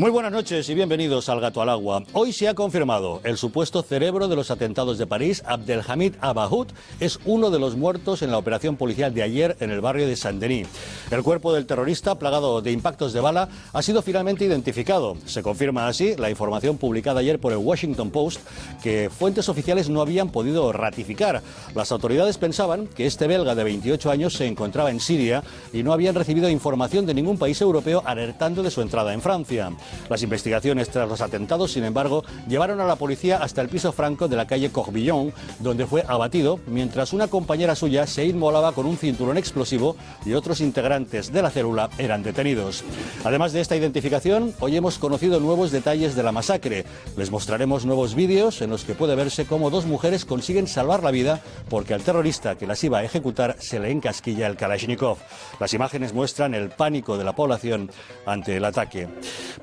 Muy buenas noches y bienvenidos al Gato al Agua. Hoy se ha confirmado el supuesto cerebro de los atentados de París, Abdelhamid Abaoud, es uno de los muertos en la operación policial de ayer en el barrio de Saint-Denis. El cuerpo del terrorista, plagado de impactos de bala, ha sido finalmente identificado. Se confirma así la información publicada ayer por el Washington Post, que fuentes oficiales no habían podido ratificar. Las autoridades pensaban que este belga de 28 años se encontraba en Siria y no habían recibido información de ningún país europeo alertando de su entrada en Francia. Las investigaciones tras los atentados, sin embargo, llevaron a la policía hasta el piso franco de la calle Corbillon, donde fue abatido, mientras una compañera suya se inmolaba con un cinturón explosivo y otros integrantes de la célula eran detenidos. Además de esta identificación, hoy hemos conocido nuevos detalles de la masacre. Les mostraremos nuevos vídeos en los que puede verse cómo dos mujeres consiguen salvar la vida porque al terrorista que las iba a ejecutar se le encasquilla el Kalashnikov. Las imágenes muestran el pánico de la población ante el ataque.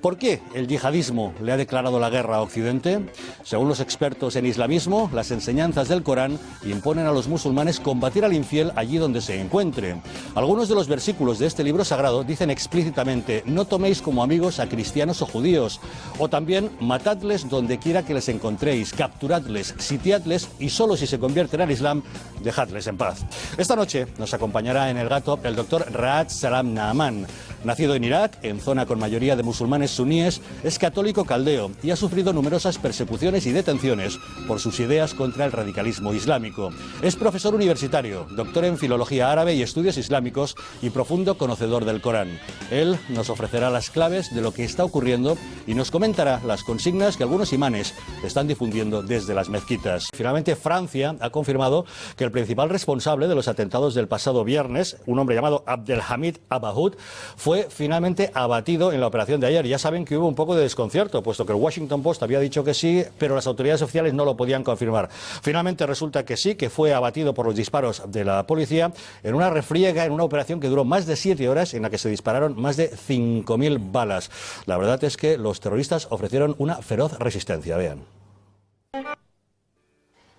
¿Por qué el yihadismo le ha declarado la guerra a Occidente? Según los expertos en islamismo, las enseñanzas del Corán imponen a los musulmanes combatir al infiel allí donde se encuentre. Algunos de los versículos de este libro sagrado dicen explícitamente: no toméis como amigos a cristianos o judíos, o también matadles donde quiera que les encontréis, capturadles, sitiadles y solo si se convierten al Islam, dejadles en paz. Esta noche nos acompañará en el Gato el doctor Raad Salam Naaman. Nacido en Irak, en zona con mayoría de musulmanes suníes, es católico caldeo y ha sufrido numerosas persecuciones y detenciones por sus ideas contra el radicalismo islámico. Es profesor universitario, doctor en filología árabe y estudios islámicos y profundo conocedor del Corán. Él nos ofrecerá las claves de lo que está ocurriendo y nos comentará las consignas que algunos imanes están difundiendo desde las mezquitas. Finalmente, Francia ha confirmado que el principal responsable de los atentados del pasado viernes, un hombre llamado Abdelhamid Abaoud, fue finalmente abatido en la operación de ayer. Ya saben que hubo un poco de desconcierto, puesto que el Washington Post había dicho que sí, pero las autoridades oficiales no lo podían confirmar. Finalmente resulta que sí, que fue abatido por los disparos de la policía en una refriega, en una operación que duró más de 7 horas, en la que se dispararon más de 5.000 balas. La verdad es que los terroristas ofrecieron una feroz resistencia. Vean.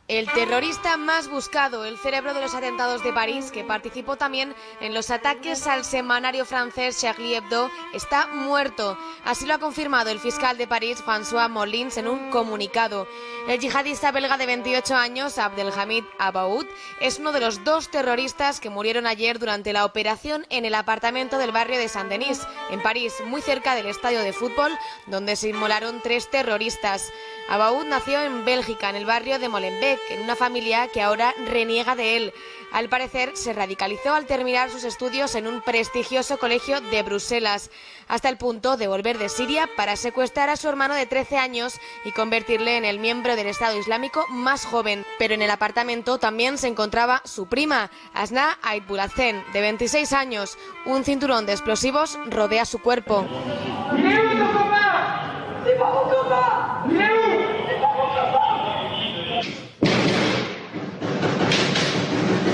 El terrorista más buscado, el cerebro de los atentados de París, que participó también en los ataques al semanario francés Charlie Hebdo, está muerto. Así lo ha confirmado el fiscal de París, François Molins, en un comunicado. El yihadista belga de 28 años, Abdelhamid Abaoud, es uno de los 2 terroristas que murieron ayer durante la operación en el apartamento del barrio de Saint-Denis, en París, muy cerca del estadio de fútbol, donde se inmolaron 3 terroristas. Abaoud nació en Bélgica, en el barrio de Molenbeek, en una familia que ahora reniega de él. Al parecer, se radicalizó al terminar sus estudios en un prestigioso colegio de Bruselas, hasta el punto de volver de Siria para secuestrar a su hermano de 13 años y convertirle en el miembro del Estado Islámico más joven. Pero en el apartamento también se encontraba su prima, Asna Aitbulazen, de 26 años. Un cinturón de explosivos rodea su cuerpo.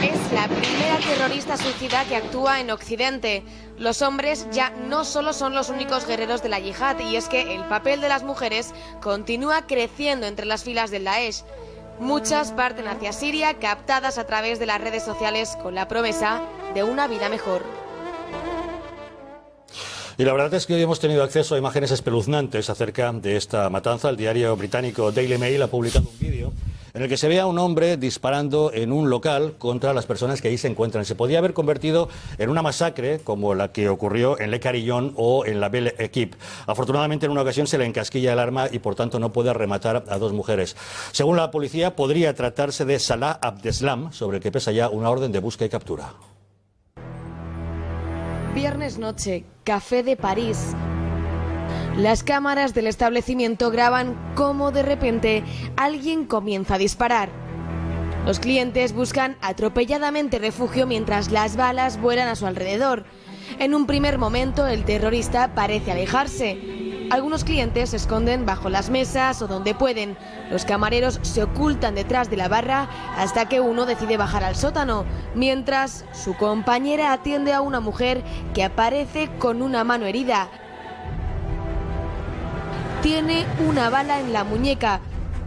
Es la primera terrorista suicida que actúa en Occidente. Los hombres ya no solo son los únicos guerreros de la yihad, y es que el papel de las mujeres continúa creciendo entre las filas del Daesh. Muchas parten hacia Siria, captadas a través de las redes sociales con la promesa de una vida mejor. Y la verdad es que hoy hemos tenido acceso a imágenes espeluznantes acerca de esta matanza. El diario británico Daily Mail ha publicado un vídeo en el que se ve a un hombre disparando en un local contra las personas que ahí se encuentran. Se podía haber convertido en una masacre como la que ocurrió en Le Carillon o en la Belle Équipe. Afortunadamente, en una ocasión se le encasquilla el arma y por tanto no puede rematar a 2 mujeres. Según la policía, podría tratarse de Salah Abdeslam, sobre el que pesa ya una orden de búsqueda y captura. Viernes noche, Café de París. Las cámaras del establecimiento graban cómo de repente alguien comienza a disparar. Los clientes buscan atropelladamente refugio mientras las balas vuelan a su alrededor. En un primer momento, el terrorista parece alejarse. Algunos clientes se esconden bajo las mesas o donde pueden. Los camareros se ocultan detrás de la barra hasta que uno decide bajar al sótano, mientras su compañera atiende a una mujer que aparece con una mano herida. Tiene una bala en la muñeca.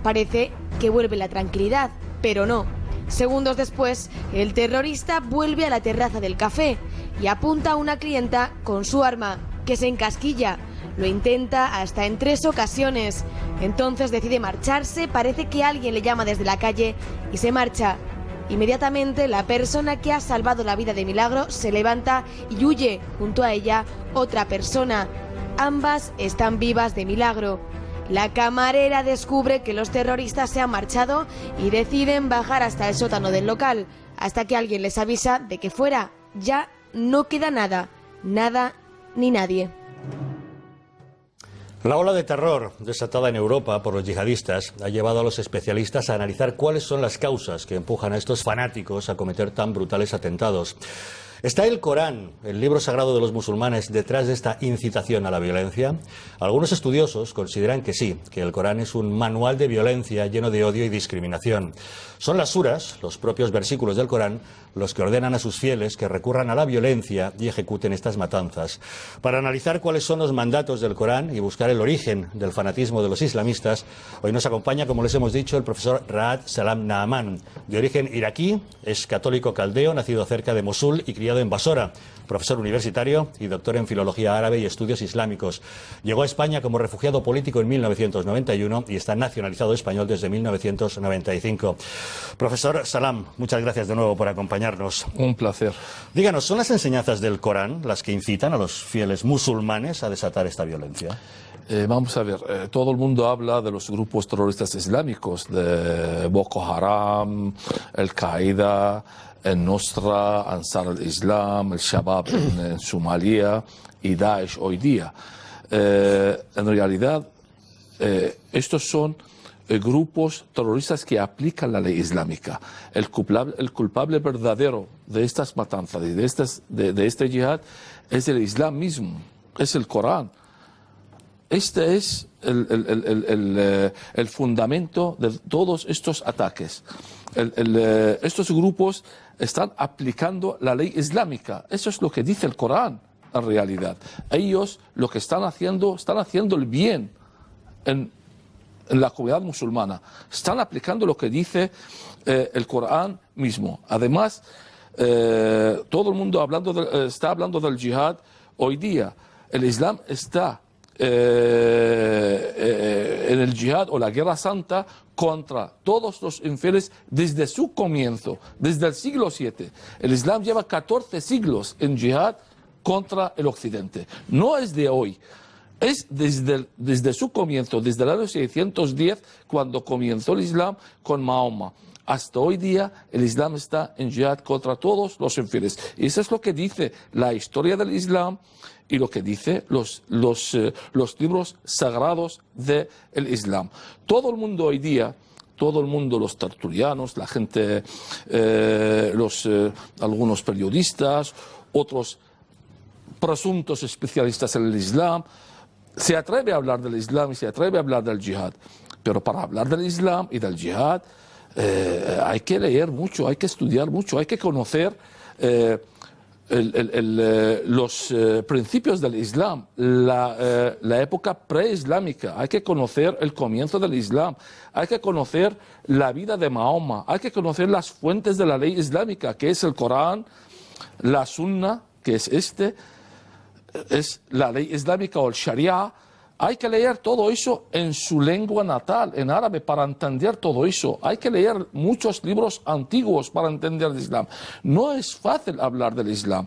Parece que vuelve la tranquilidad, pero no. Segundos después, el terrorista vuelve a la terraza del café y apunta a una clienta con su arma, que se encasquilla. Lo intenta hasta en 3 ocasiones. Entonces decide marcharse, parece que alguien le llama desde la calle y se marcha. Inmediatamente la persona que ha salvado la vida de Milagro se levanta y huye. Junto a ella otra persona. Ambas están vivas de milagro. La camarera descubre que los terroristas se han marchado y deciden bajar hasta el sótano del local, hasta que alguien les avisa de que fuera ya no queda nada, nada ni nadie. La ola de terror desatada en Europa por los yihadistas ha llevado a los especialistas a analizar cuáles son las causas que empujan a estos fanáticos a cometer tan brutales atentados. ¿Está el Corán, el libro sagrado de los musulmanes, detrás de esta incitación a la violencia? Algunos estudiosos consideran que sí, que el Corán es un manual de violencia lleno de odio y discriminación. Son las suras, los propios versículos del Corán, los que ordenan a sus fieles que recurran a la violencia y ejecuten estas matanzas. Para analizar cuáles son los mandatos del Corán y buscar el origen del fanatismo de los islamistas, hoy nos acompaña, como les hemos dicho, el profesor Raad Salam Naaman, de origen iraquí, es católico caldeo, nacido cerca de Mosul y criado en Basora, profesor universitario y doctor en Filología Árabe y Estudios Islámicos. Llegó a España como refugiado político en 1991 y está nacionalizado español desde 1995. Profesor Salam, muchas gracias de nuevo por acompañarnos. Un placer. Díganos, ¿son las enseñanzas del Corán las que incitan a los fieles musulmanes a desatar esta violencia? Vamos a ver, todo el mundo habla de los grupos terroristas islámicos, de Boko Haram, Al-Qaeda, el Nusra, Ansar al-Islam, el Shabab en Somalia y Daesh hoy día. En realidad, estos son grupos terroristas que aplican la ley islámica. El culpable verdadero de estas matanzas y de este yihad es el Islam mismo, es el Corán. Este es el fundamento de todos estos ataques. Estos grupos están aplicando la ley islámica. Eso es lo que dice el Corán, en realidad. Ellos lo que están haciendo el bien en la comunidad musulmana. Están aplicando lo que dice el Corán mismo. Además, todo el mundo está hablando del yihad hoy día. El Islam está en el yihad o la guerra santa contra todos los infieles desde su comienzo, desde el siglo VII. El Islam lleva 14 siglos en yihad contra el occidente. No es de hoy, es desde su comienzo, desde el año 610, cuando comenzó el Islam con Mahoma. Hasta hoy día el Islam está en yihad contra todos los infieles. Y eso es lo que dice la historia del Islam y lo que dice los libros sagrados del Islam. Todo el mundo hoy día, los tertulianos, la gente, algunos periodistas, otros presuntos especialistas en el Islam, se atreve a hablar del Islam y se atreve a hablar del yihad. Pero para hablar del Islam y del yihad hay que leer mucho, hay que estudiar mucho, hay que conocer los principios del Islam, la época preislámica. Hay que conocer el comienzo del Islam, hay que conocer la vida de Mahoma, hay que conocer las fuentes de la ley islámica, que es el Corán, la Sunna, que es la ley islámica o el Sharia. Hay que leer todo eso en su lengua natal, en árabe, para entender todo eso. Hay que leer muchos libros antiguos para entender el Islam. No es fácil hablar del Islam.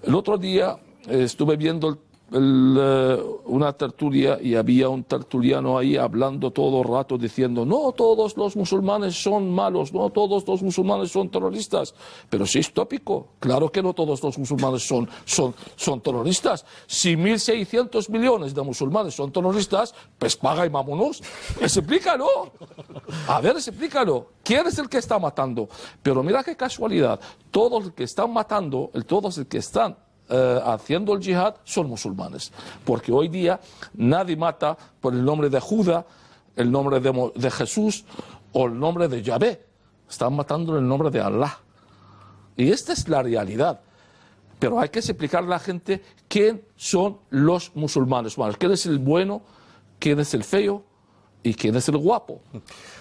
El otro día estuve viendo una tertulia y había un tertuliano ahí hablando todo el rato diciendo: no todos los musulmanes son malos, no todos los musulmanes son terroristas. Pero si es tópico, claro que no todos los musulmanes son terroristas. Si 1.600 millones de musulmanes son terroristas, pues paga y vámonos. Pues explícalo. A ver, explícalo. ¿Quién es el que está matando? Pero mira qué casualidad. Todos los que están matando, todos los que están haciendo el yihad son musulmanes, porque hoy día nadie mata por el nombre de Judá, el nombre de Jesús o el nombre de Yahvé. Están matando en el nombre de Allah, y esta es la realidad. Pero hay que explicar a la gente quién son los musulmanes, quién es el bueno, quién es el feo, y quién es el guapo.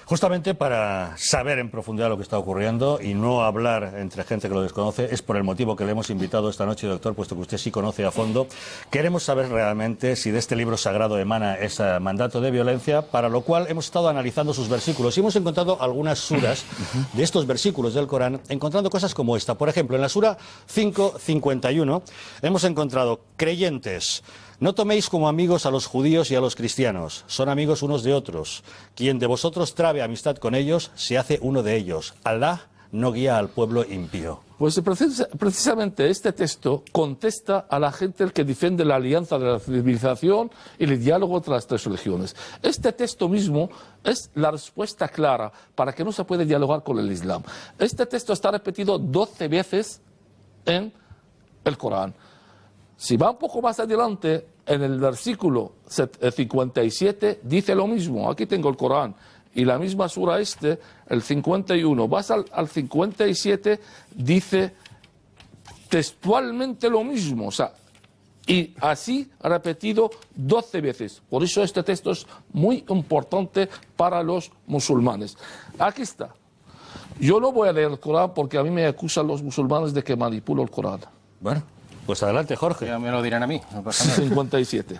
Justamente para saber en profundidad lo que está ocurriendo y no hablar entre gente que lo desconoce, es por el motivo que le hemos invitado esta noche, doctor, puesto que usted sí conoce a fondo. Queremos saber realmente si de este libro sagrado emana ese mandato de violencia, para lo cual hemos estado analizando sus versículos y hemos encontrado algunas suras de estos versículos del Corán, encontrando cosas como esta. Por ejemplo, en la sura 5:51 hemos encontrado: creyentes, no toméis como amigos a los judíos y a los cristianos, son amigos unos de otros. Quien de vosotros trabe amistad con ellos, se hace uno de ellos. Alá no guía al pueblo impío. Pues precisamente este texto contesta a la gente que defiende la alianza de la civilización y el diálogo entre las tres religiones. Este texto mismo es la respuesta clara para que no se puede dialogar con el Islam. Este texto está repetido 12 veces en el Corán. Si va un poco más adelante, en el versículo 57, dice lo mismo. Aquí tengo el Corán. Y la misma sura el 51. Vas al 57, dice textualmente lo mismo. O sea, y así repetido 12 veces. Por eso este texto es muy importante para los musulmanes. Aquí está. Yo no voy a leer el Corán porque a mí me acusan los musulmanes de que manipulo el Corán. Bueno, pues adelante, Jorge. Ya me lo dirán a mí. No pasa nada. 57.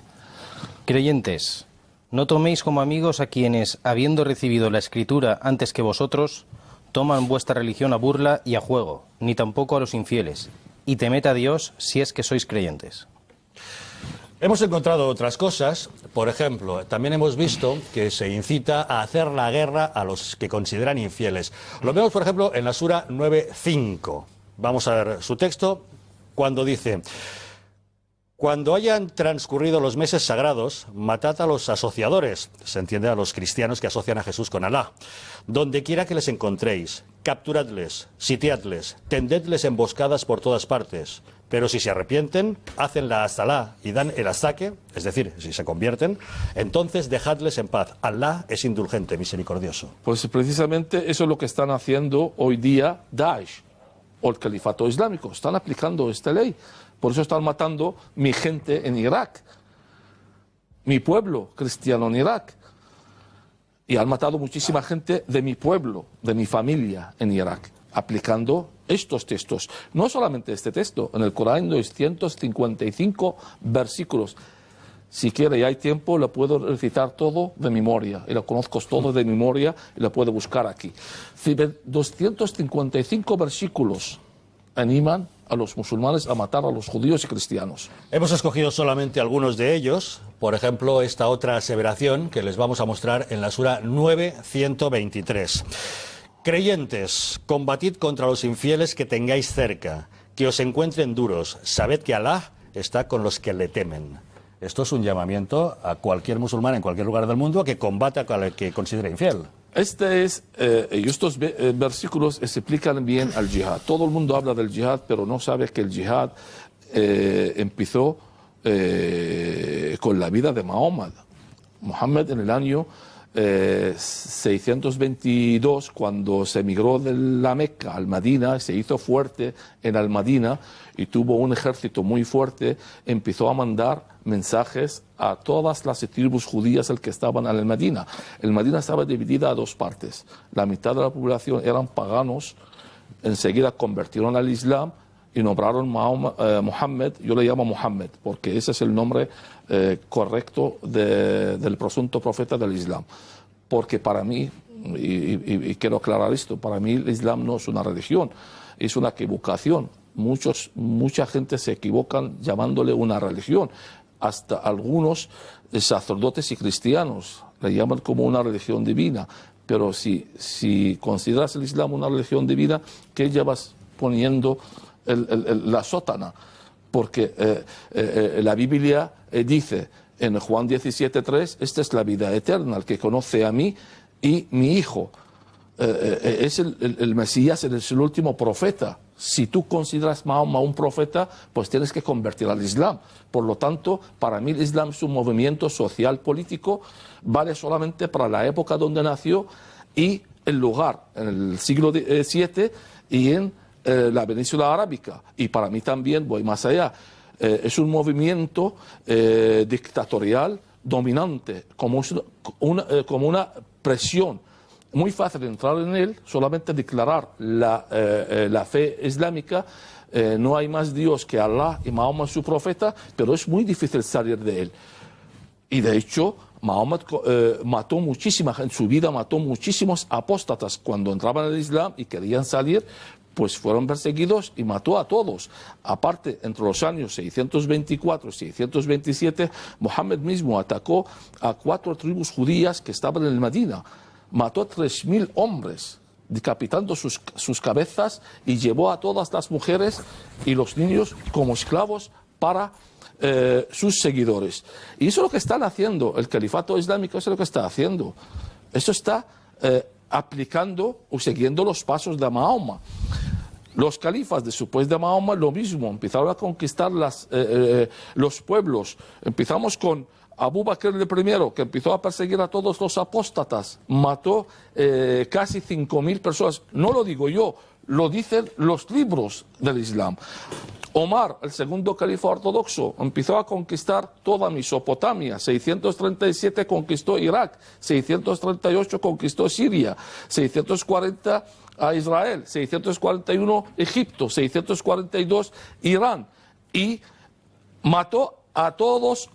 Creyentes, no toméis como amigos a quienes, habiendo recibido la Escritura antes que vosotros, toman vuestra religión a burla y a juego, ni tampoco a los infieles, y temed a Dios si es que sois creyentes. Hemos encontrado otras cosas. Por ejemplo, también hemos visto que se incita a hacer la guerra a los que consideran infieles. Lo vemos, por ejemplo, en la sura 9:5. Vamos a ver su texto cuando dice: cuando hayan transcurrido los meses sagrados, matad a los asociadores, se entiende a los cristianos que asocian a Jesús con Alá, donde quiera que les encontréis, capturadles, sitiadles, tendedles emboscadas por todas partes, pero si se arrepienten, hacen la As-Salá y dan el astaque, es decir, si se convierten, entonces dejadles en paz. Alá es indulgente, misericordioso. Pues precisamente eso es lo que están haciendo hoy día Daesh o el Califato Islámico. Están aplicando esta ley. Por eso están matando mi gente en Irak, mi pueblo cristiano en Irak. Y han matado muchísima gente de mi pueblo, de mi familia en Irak, aplicando estos textos. No solamente este texto, en el Corán 255 versículos. Si quiere y hay tiempo, lo puedo recitar todo de memoria, y lo conozco todo de memoria, y lo puedo buscar aquí. 255 versículos animan a los musulmanes a matar a los judíos y cristianos. Hemos escogido solamente algunos de ellos. Por ejemplo, esta otra aseveración que les vamos a mostrar en la sura 9:123. Creyentes, combatid contra los infieles que tengáis cerca, que os encuentren duros. Sabed que Alá está con los que le temen. Esto es un llamamiento a cualquier musulmán en cualquier lugar del mundo a que combata al que considere infiel. Estos versículos explican bien al yihad. Todo el mundo habla del yihad, pero no sabe que el yihad empezó con la vida de Mahoma. Mohammed en el año 622, cuando se emigró de la Meca al Medina, se hizo fuerte en el Medina y tuvo un ejército muy fuerte, empezó a mandar mensajes a todas las tribus judías que estaban en el Medina. El Medina estaba dividida a dos partes. La mitad de la población eran paganos, enseguida convirtieron al Islam y nombraron Mohammed. Yo le llamo Mohammed porque ese es el nombre correcto del presunto profeta del Islam. Porque para mí, y quiero aclarar esto, para mí el Islam no es una religión, es una equivocación. Mucha gente se equivocan llamándole una religión. Hasta algunos sacerdotes y cristianos le llaman como una religión divina. Pero si consideras el Islam una religión divina, ¿qué llevas poniendo la sotana? Porque la Biblia dice en Juan 17:3, esta es la vida eterna, el que conoce a mí y mi hijo. Es el Mesías, es el último profeta. Si tú consideras Mahoma un profeta, pues tienes que convertir al Islam. Por lo tanto, para mí el Islam es un movimiento social político, vale solamente para la época donde nació y el lugar, en el siglo VII y en la península arábica. Y para mí también, voy más allá, es un movimiento dictatorial dominante, como una presión. Muy fácil entrar en él, solamente declarar la fe islámica. No hay más Dios que Allah y Mahoma su profeta, pero es muy difícil salir de él. Y de hecho, Mahoma mató muchísima gente, en su vida mató muchísimos apóstatas cuando entraban en el Islam y querían salir, pues fueron perseguidos y mató a todos. Aparte, entre los años 624 y 627, Mohammed mismo atacó a 4 tribus judías que estaban en el Medina. Mató a 3.000 hombres, decapitando sus cabezas, y llevó a todas las mujeres y los niños como esclavos para sus seguidores. Y eso es lo que están haciendo, el califato islámico, eso es lo que está haciendo. Eso está aplicando o siguiendo los pasos de Mahoma. Los califas después de Mahoma lo mismo, empezaron a conquistar los pueblos. Empezamos con Abu Bakr el primero, que empezó a perseguir a todos los apóstatas, mató casi 5.000 personas. No lo digo yo, lo dicen los libros del Islam. Omar, el segundo califa ortodoxo, empezó a conquistar toda Mesopotamia. 637 conquistó Irak, 638 conquistó Siria, 640 a Israel, 641 Egipto, 642 Irán, y mató a todos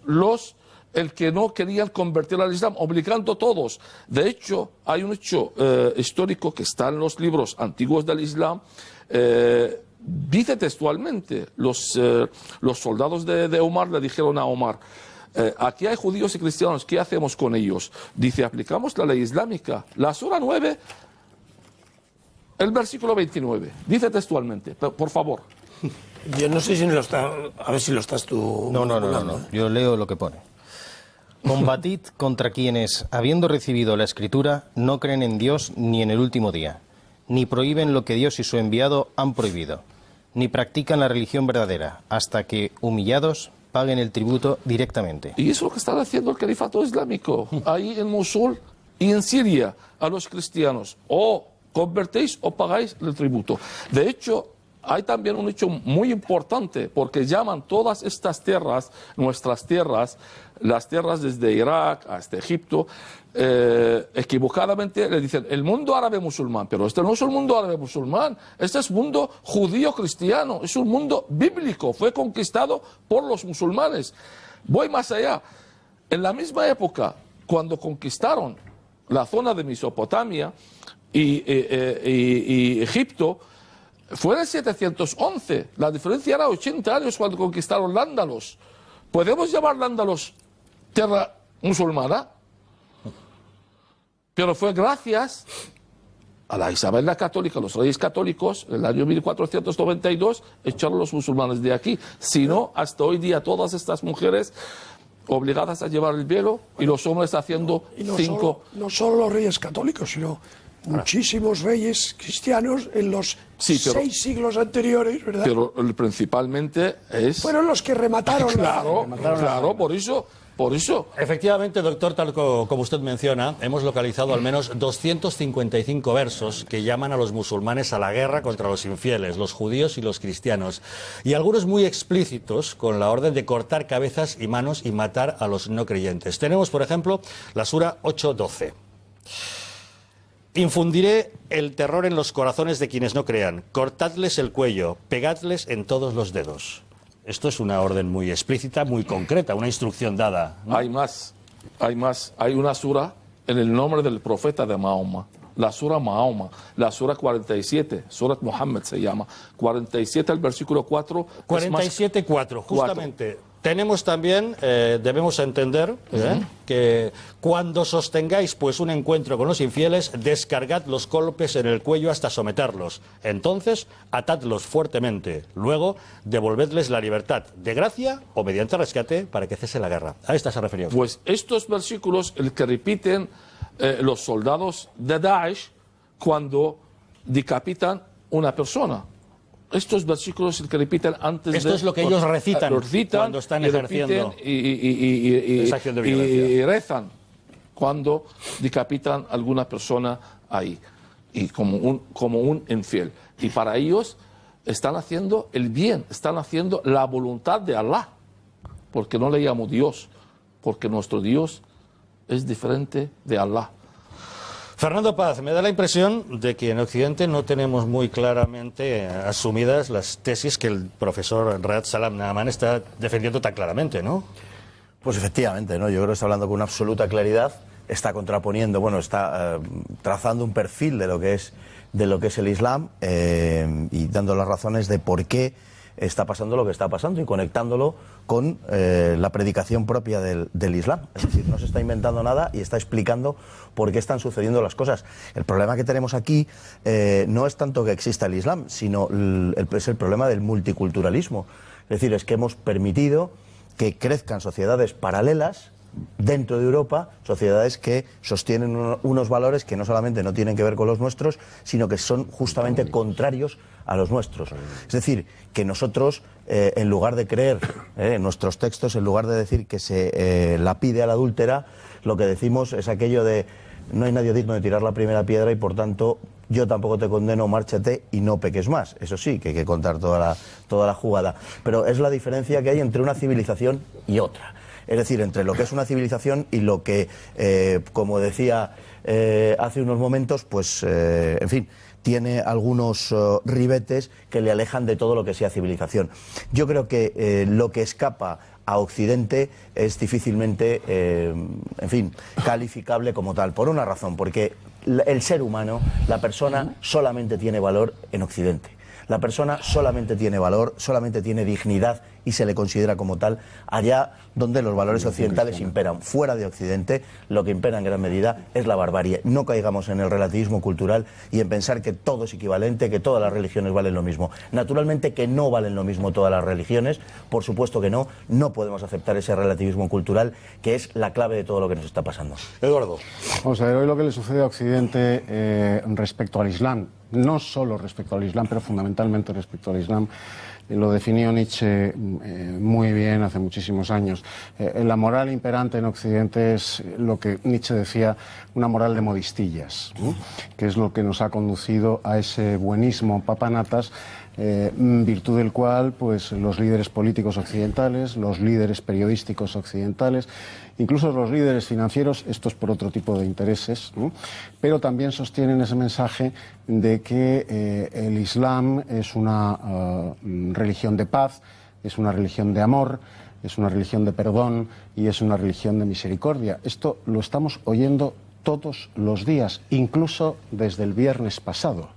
el que no querían convertir al Islam, obligando a todos. De hecho, hay un hecho histórico que está en los libros antiguos del Islam. Dice textualmente, los soldados de Omar le dijeron a Omar: aquí hay judíos y cristianos, ¿qué hacemos con ellos? Dice: aplicamos la ley islámica. La sura 9, el versículo 29, dice textualmente, por favor. Yo no sé si lo está, a ver si lo estás tú. No. Yo leo lo que pone. Combatid contra quienes, habiendo recibido la Escritura, no creen en Dios ni en el último día, ni prohíben lo que Dios y su enviado han prohibido, ni practican la religión verdadera, hasta que, humillados, paguen el tributo directamente. Y eso es lo que está haciendo el califato islámico, ahí en Mosul y en Siria, a los cristianos. O convertéis o pagáis el tributo. De hecho, hay también un hecho muy importante, porque llaman todas estas tierras, nuestras tierras, las tierras desde Irak hasta Egipto, equivocadamente le dicen el mundo árabe musulmán, pero este no es el mundo árabe musulmán, este es mundo judío cristiano, es un mundo bíblico, fue conquistado por los musulmanes. Voy más allá, en la misma época, cuando conquistaron la zona de Mesopotamia y Egipto, fue en el 711, la diferencia era 80 años cuando conquistaron Lándalos. ¿Podemos llamar Lándalos tierra musulmana? Pero fue gracias a la Isabel la Católica, los reyes católicos, en el año 1492, echaron los musulmanes de aquí. Si no, hasta hoy día todas estas mujeres obligadas a llevar el velo y los hombres haciendo no solo los reyes católicos, sino muchísimos reyes cristianos en los 6 siglos anteriores, ¿verdad? Pero principalmente fueron los que remataron. Claro, por eso. Efectivamente, doctor, tal como usted menciona, hemos localizado al menos 255 versos que llaman a los musulmanes a la guerra contra los infieles, los judíos y los cristianos, y algunos muy explícitos con la orden de cortar cabezas y manos y matar a los no creyentes. Tenemos, por ejemplo, la sura 8:12. Infundiré el terror en los corazones de quienes no crean. Cortadles el cuello, pegadles en todos los dedos. Esto es una orden muy explícita, muy concreta, una instrucción dada, ¿no? Hay más. Hay una sura en el nombre del profeta de Mahoma. La sura Mahoma, la sura 47, surat Muhammad se llama. 47, el versículo 4. 47:4, justamente. Tenemos también, debemos entender, que cuando sostengáis pues un encuentro con los infieles, descargad los golpes en el cuello hasta someterlos. Entonces, atadlos fuertemente. Luego, devolvedles la libertad de gracia o mediante rescate para que cese la guerra. A esta se refería. Pues estos versículos, el que repiten los soldados de Daesh cuando decapitan una persona. Estos versículos que repiten antes Esto es lo que ellos recitan cuando están ejerciendo esa acción de violencia. Y rezan cuando decapitan a alguna persona ahí, y como un infiel. Y para ellos están haciendo el bien, están haciendo la voluntad de Allah, porque no le llamo Dios, porque nuestro Dios es diferente de Allah. Fernando Paz, me da la impresión de que en Occidente no tenemos muy claramente asumidas las tesis que el profesor Riyad Salam Nahman está defendiendo tan claramente, ¿no? Pues efectivamente, ¿no? Yo creo que está hablando con una absoluta claridad, está contraponiendo, bueno, está trazando un perfil de lo que es el Islam y dando las razones de por qué está pasando lo que está pasando y conectándolo con la predicación propia del Islam. Es decir, no se está inventando nada y está explicando por qué están sucediendo las cosas. El problema que tenemos aquí no es tanto que exista el Islam, sino es el problema del multiculturalismo. Es decir, es que hemos permitido que crezcan sociedades paralelas dentro de Europa, sociedades que sostienen unos valores que no solamente no tienen que ver con los nuestros, sino que son justamente contrarios a los nuestros. Es decir, que nosotros, en lugar de creer en nuestros textos, en lugar de decir que se lapide a la adúltera, lo que decimos es aquello de no hay nadie digno de tirar la primera piedra y por tanto yo tampoco te condeno, márchate y no peques más. Eso sí, que hay que contar toda la jugada. Pero es la diferencia que hay entre una civilización y otra. Es decir, entre lo que es una civilización y lo que, como decía hace unos momentos, pues, en fin, tiene algunos ribetes que le alejan de todo lo que sea civilización. Yo creo que lo que escapa a Occidente es difícilmente, en fin, calificable como tal, por una razón, porque el ser humano, la persona, solamente tiene valor en Occidente. La persona solamente tiene valor, solamente tiene dignidad y se le considera como tal allá donde los valores occidentales imperan. Fuera de Occidente, lo que impera en gran medida es la barbarie. No caigamos en el relativismo cultural y en pensar que todo es equivalente, que todas las religiones valen lo mismo. Naturalmente que no valen lo mismo todas las religiones, por supuesto que no. No podemos aceptar ese relativismo cultural que es la clave de todo lo que nos está pasando. Eduardo. Vamos a ver, hoy lo que le sucede a Occidente respecto al Islam, no solo respecto al Islam, pero fundamentalmente respecto al Islam, lo definió Nietzsche muy bien hace muchísimos años. La moral imperante en Occidente es lo que Nietzsche decía, una moral de modistillas, que es lo que nos ha conducido a ese buenismo papanatas, virtud del cual pues los líderes políticos occidentales, los líderes periodísticos occidentales, incluso los líderes financieros, estos por otro tipo de intereses, ¿no? Pero también sostienen ese mensaje de que el Islam es una religión de paz, es una religión de amor, es una religión de perdón y es una religión de misericordia. Esto lo estamos oyendo todos los días, incluso desde el viernes pasado.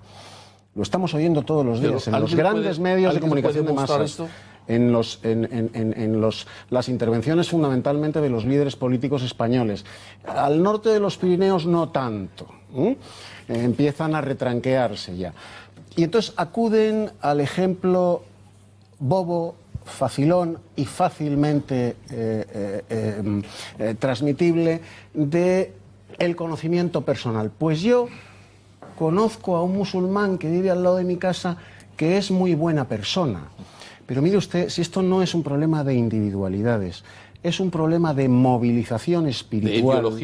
Lo estamos oyendo todos los días en los grandes medios de comunicación de masas. En las intervenciones fundamentalmente de los líderes políticos españoles. Al norte de los Pirineos no tanto. Empiezan a retranquearse ya. Y entonces acuden al ejemplo bobo, facilón y fácilmente transmitible de el conocimiento personal. Pues yo conozco a un musulmán que vive al lado de mi casa que es muy buena persona. Pero mire usted, si esto no es un problema de individualidades, es un problema de movilización espiritual,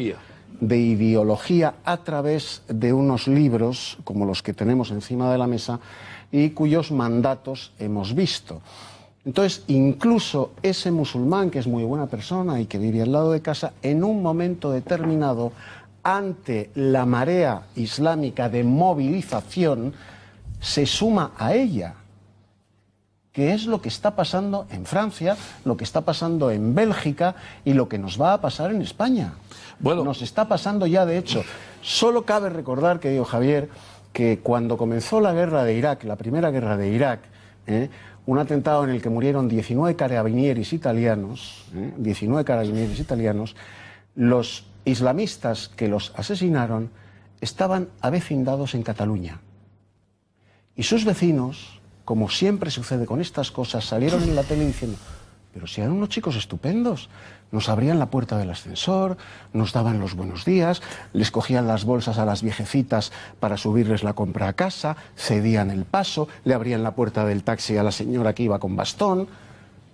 de ideología a través de unos libros como los que tenemos encima de la mesa y cuyos mandatos hemos visto. Entonces, incluso ese musulmán, que es muy buena persona y que vive al lado de casa, en un momento determinado, ante la marea islámica de movilización, se suma a ella. Que es lo que está pasando en Francia, lo que está pasando en Bélgica y lo que nos va a pasar en España. Bueno, nos está pasando ya, de hecho. Solo cabe recordar, querido Javier, que cuando comenzó la guerra de Irak, la primera guerra de Irak, un atentado en el que murieron 19 carabinieri italianos, los islamistas que los asesinaron estaban avecindados en Cataluña. Y sus vecinos, como siempre sucede con estas cosas, salieron en la tele diciendo: pero si eran unos chicos estupendos, nos abrían la puerta del ascensor, nos daban los buenos días, les cogían las bolsas a las viejecitas para subirles la compra a casa, cedían el paso, le abrían la puerta del taxi a la señora que iba con bastón.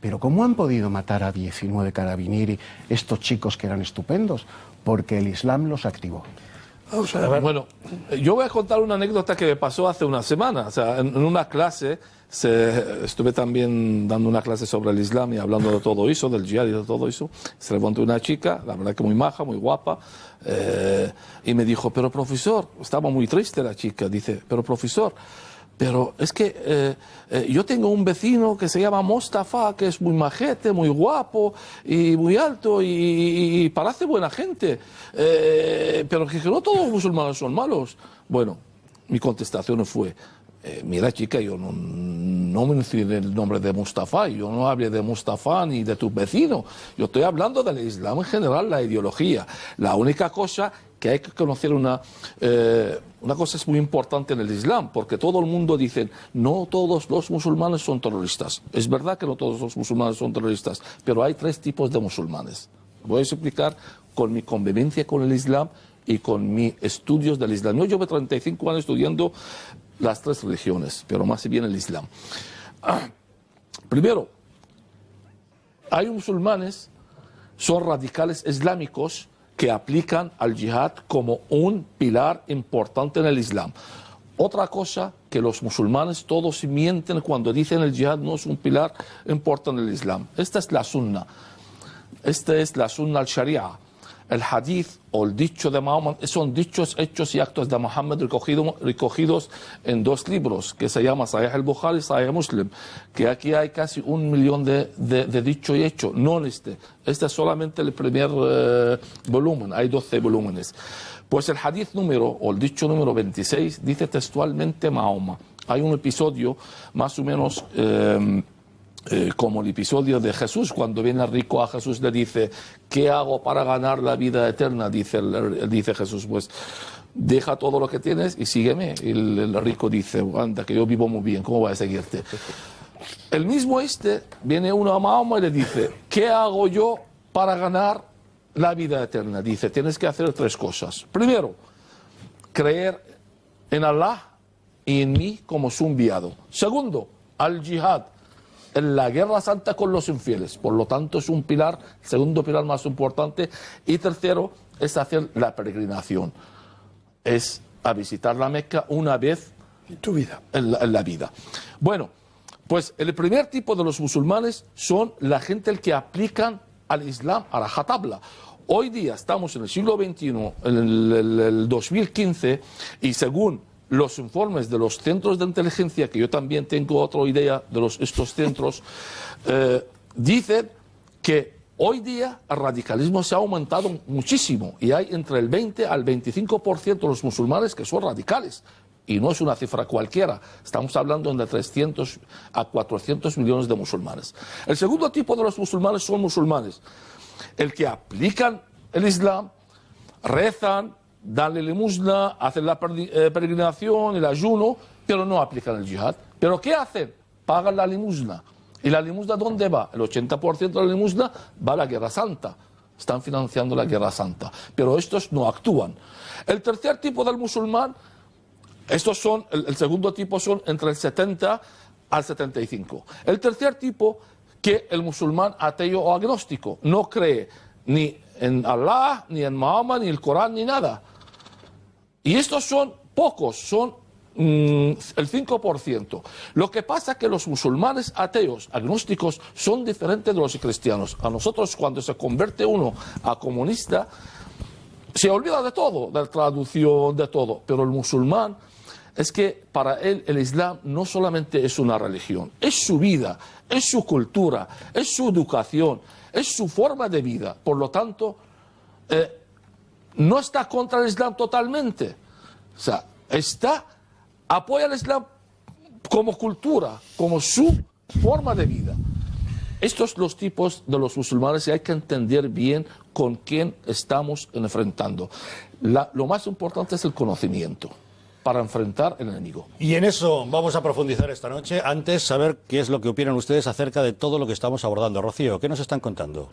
Pero ¿cómo han podido matar a 19 carabinieri estos chicos que eran estupendos? Porque el Islam los activó. Vamos a ver. Bueno, yo voy a contar una anécdota que me pasó hace una semana. O sea, en una clase, estuve también dando una clase sobre el Islam y hablando de todo eso, del jihad y de todo eso. Se levantó una chica, la verdad que muy maja, muy guapa, y me dijo, pero profesor, estaba muy triste la chica, dice, pero profesor, pero es que yo tengo un vecino que se llama Mustafa, que es muy majete, muy guapo y muy alto y parece buena gente, pero que no todos los musulmanes son malos. Bueno, mi contestación fue, mira chica, yo no mencioné el nombre de Mustafa, yo no hablé de Mustafa ni de tu vecino, yo estoy hablando del Islam en general, la ideología. La única cosa que hay que conocer una cosa es muy importante en el Islam, porque todo el mundo dice, no todos los musulmanes son terroristas. Es verdad que no todos los musulmanes son terroristas, pero hay 3 tipos de musulmanes. Voy a explicar con mi convivencia con el Islam y con mis estudios del Islam. Yo llevo 35 años estudiando las 3 religiones, pero más bien el Islam. Primero, hay musulmanes, son radicales islámicos, que aplican al yihad como un pilar importante en el Islam. Otra cosa, que los musulmanes todos mienten cuando dicen el yihad no es un pilar importante en el Islam. Esta es la sunna. Esta es la sunna al-sharia. El hadith o el dicho de Mahoma son dichos, hechos y actos de Muhammad recogidos en 2 libros que se llaman Sahih al-Bukhari y Sahih Muslim, que aquí hay casi 1 millón de dicho y hecho, no en este. Este es solamente el primer volumen, hay 12 volúmenes. Pues el hadith o el dicho número 26 dice textualmente Mahoma. Hay un episodio más o menos como el episodio de Jesús, cuando viene el rico a Jesús le dice, ¿qué hago para ganar la vida eterna? Dice Jesús, pues deja todo lo que tienes y sígueme. Y el rico dice, anda, que yo vivo muy bien, ¿cómo voy a seguirte? El mismo viene uno a Mahoma y le dice, ¿qué hago yo para ganar la vida eterna? Dice, tienes que hacer 3 cosas. Primero, creer en Allah y en mí como su enviado. Segundo, al jihad, en la guerra santa con los infieles. Por lo tanto, es un pilar, el segundo pilar más importante. Y tercero, es hacer la peregrinación. Es a visitar la Meca una vez en tu vida. En la vida. Bueno, pues el primer tipo de los musulmanes son la gente que aplican al Islam a rajatabla. Hoy día estamos en el siglo XXI, en el 2015, y según los informes de los centros de inteligencia, que yo también tengo otra idea de estos centros, dicen que hoy día el radicalismo se ha aumentado muchísimo y hay entre el 20 al 25% de los musulmanes que son radicales. Y no es una cifra cualquiera, estamos hablando de 300 a 400 millones de musulmanes. El segundo tipo de los musulmanes son musulmanes, el que aplican el Islam, rezan, dan la limosna, hacen la peregrinación, el ayuno, pero no aplican el yihad. ¿Pero qué hacen? Pagan la limosna. ¿Y la limosna dónde va? El 80% de la limosna va a la Guerra Santa. Están financiando la Guerra Santa. Pero estos no actúan. El tercer tipo del musulmán, estos son, el segundo tipo son entre el 70 al 75. El tercer tipo, que el musulmán ateo o agnóstico, no cree ni en Allah, ni en Mahoma, ni el Corán, ni nada. Y estos son pocos, son el 5%. Lo que pasa es que los musulmanes ateos, agnósticos, son diferentes de los cristianos. A nosotros, cuando se convierte uno a comunista, se olvida de todo, de la traducción, de todo. Pero el musulmán, es que para él el Islam no solamente es una religión, es su vida, es su cultura, es su educación, es su forma de vida. Por lo tanto, no está contra el Islam totalmente. O sea, apoya el Islam como cultura, como su forma de vida. Estos son los tipos de los musulmanes y hay que entender bien con quién estamos enfrentando. Lo más importante es el conocimiento. para enfrentar al enemigo. Y en eso vamos a profundizar esta noche. Antes, saber qué es lo que opinan ustedes acerca de todo lo que estamos abordando. Rocío, ¿qué nos están contando?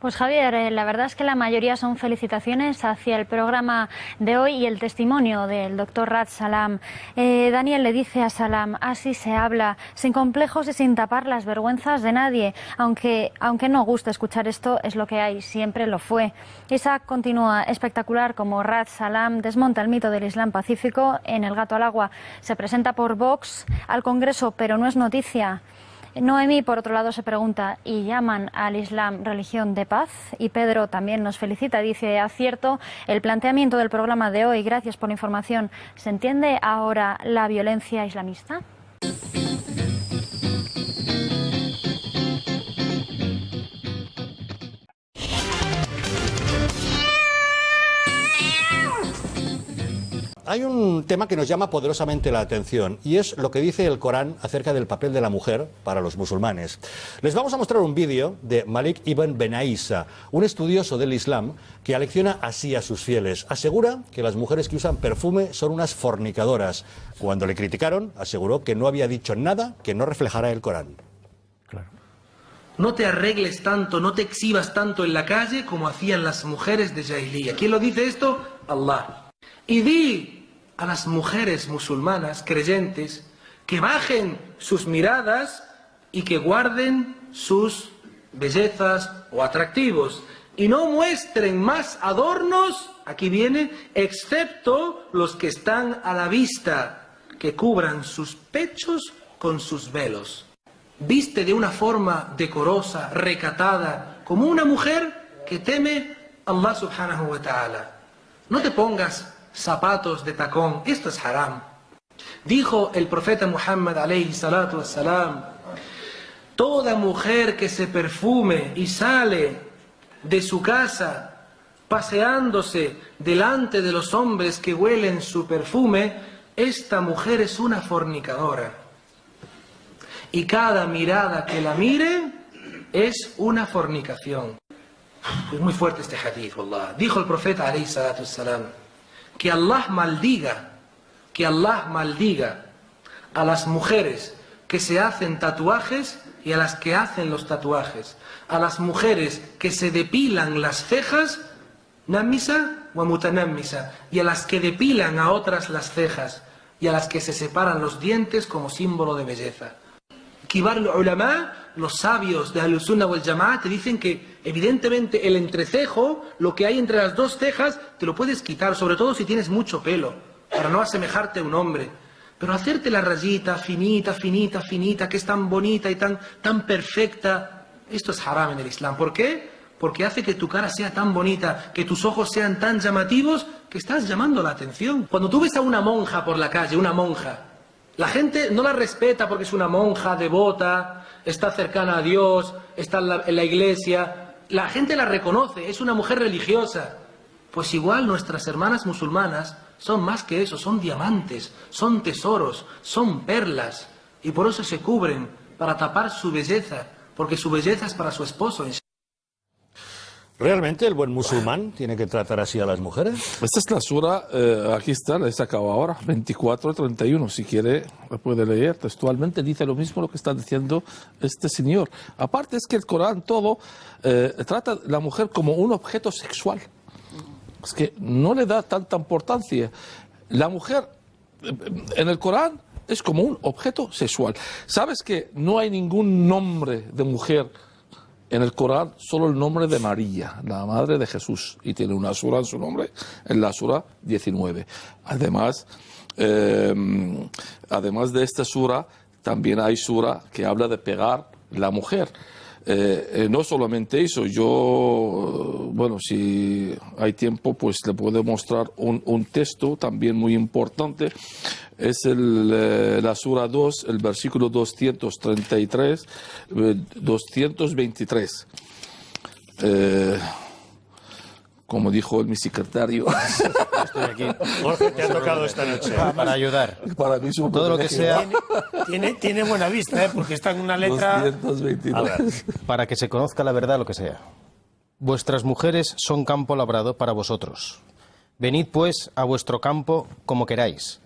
Pues Javier, la verdad es que la mayoría son felicitaciones hacia el programa de hoy y el testimonio del doctor Rad Salam. Daniel le dice a Salam, así se habla, sin complejos y sin tapar las vergüenzas de nadie. Aunque no guste escuchar esto, es lo que hay, siempre lo fue. Isaac continúa, espectacular como Rad Salam desmonta el mito del Islam pacífico en El gato al agua. Se presenta por Vox al Congreso, pero no es noticia. Noemí, por otro lado, se pregunta, ¿y llaman al Islam religión de paz? Y Pedro también nos felicita, dice, acierto el planteamiento del programa de hoy, gracias por la información. ¿Se entiende ahora la violencia islamista? Hay un tema que nos llama poderosamente la atención y es lo que dice el Corán acerca del papel de la mujer para los musulmanes. Les vamos a mostrar un vídeo de Malik ibn Benaisa, un estudioso del Islam que alecciona así a sus fieles. Asegura que las mujeres que usan perfume son unas fornicadoras. Cuando le criticaron, aseguró que no había dicho nada que no reflejara el Corán. No te arregles tanto, no te exhibas tanto en la calle como hacían las mujeres de Jahiliya. ¿Quién lo dice esto? Allah. Y di a las mujeres musulmanas creyentes que bajen sus miradas y que guarden sus bellezas o atractivos y no muestren más adornos, aquí viene, excepto los que están a la vista, que cubran sus pechos con sus velos. Viste de una forma decorosa, recatada, como una mujer que teme a Allah subhanahu wa ta'ala. No te pongas zapatos de tacón, esto es haram. Dijo el profeta Muhammad alayhi salatu wassalam, toda mujer que se perfume y sale de su casa paseándose delante de los hombres que huelen su perfume, esta mujer es una fornicadora. Y cada mirada que la mire es una fornicación. Es muy fuerte este hadith, wallah. Dijo el profeta alayhi salatu wassalam, que Allah maldiga a las mujeres que se hacen tatuajes y a las que hacen los tatuajes, a las mujeres que se depilan las cejas, namisa wa mutanammisa, y a las que depilan a otras las cejas, y a las que se separan los dientes como símbolo de belleza. Kibar al-ulama, los sabios de Ahl-Sunnah wal Jama'ah, te dicen que evidentemente el entrecejo, lo que hay entre las dos cejas, te lo puedes quitar, sobre todo si tienes mucho pelo, para no asemejarte a un hombre. Pero hacerte la rayita finita, finita, finita, que es tan bonita y tan perfecta, esto es haram en el Islam. ¿Por qué? Porque hace que tu cara sea tan bonita, que tus ojos sean tan llamativos, que estás llamando la atención. Cuando tú ves a una monja por la calle, una monja, la gente no la respeta porque es una monja devota, está cercana a Dios, está en la iglesia. La gente la reconoce, es una mujer religiosa. Pues igual nuestras hermanas musulmanas son más que eso, son diamantes, son tesoros, son perlas. Y por eso se cubren, para tapar su belleza, porque su belleza es para su esposo. ¿Realmente el buen musulmán tiene que tratar así a las mujeres? Esta es la sura, aquí está, la he sacado ahora, 24-31, si quiere la puede leer textualmente, dice lo mismo lo que está diciendo este señor. Aparte es que el Corán todo trata a la mujer como un objeto sexual, es que no le da tanta importancia. La mujer en el Corán es como un objeto sexual. ¿Sabes que no hay ningún nombre de mujer en el Corán? Solo el nombre de María, la madre de Jesús, y tiene una sura en su nombre, en la sura 19. Además de esta sura, también hay sura que habla de pegar la mujer. No solamente eso, yo, bueno, si hay tiempo, pues le puedo mostrar un texto también muy importante. Es la sura 2, el versículo 233, 223. Como dijo mi secretario. Estoy aquí. Jorge, te ha tocado esta noche. Para ayudar. Para mí es un todo lo que sea. Tiene buena vista, porque está en una letra. 223. Para que se conozca la verdad, lo que sea. Vuestras mujeres son campo labrado para vosotros. Venid pues a vuestro campo como queráis.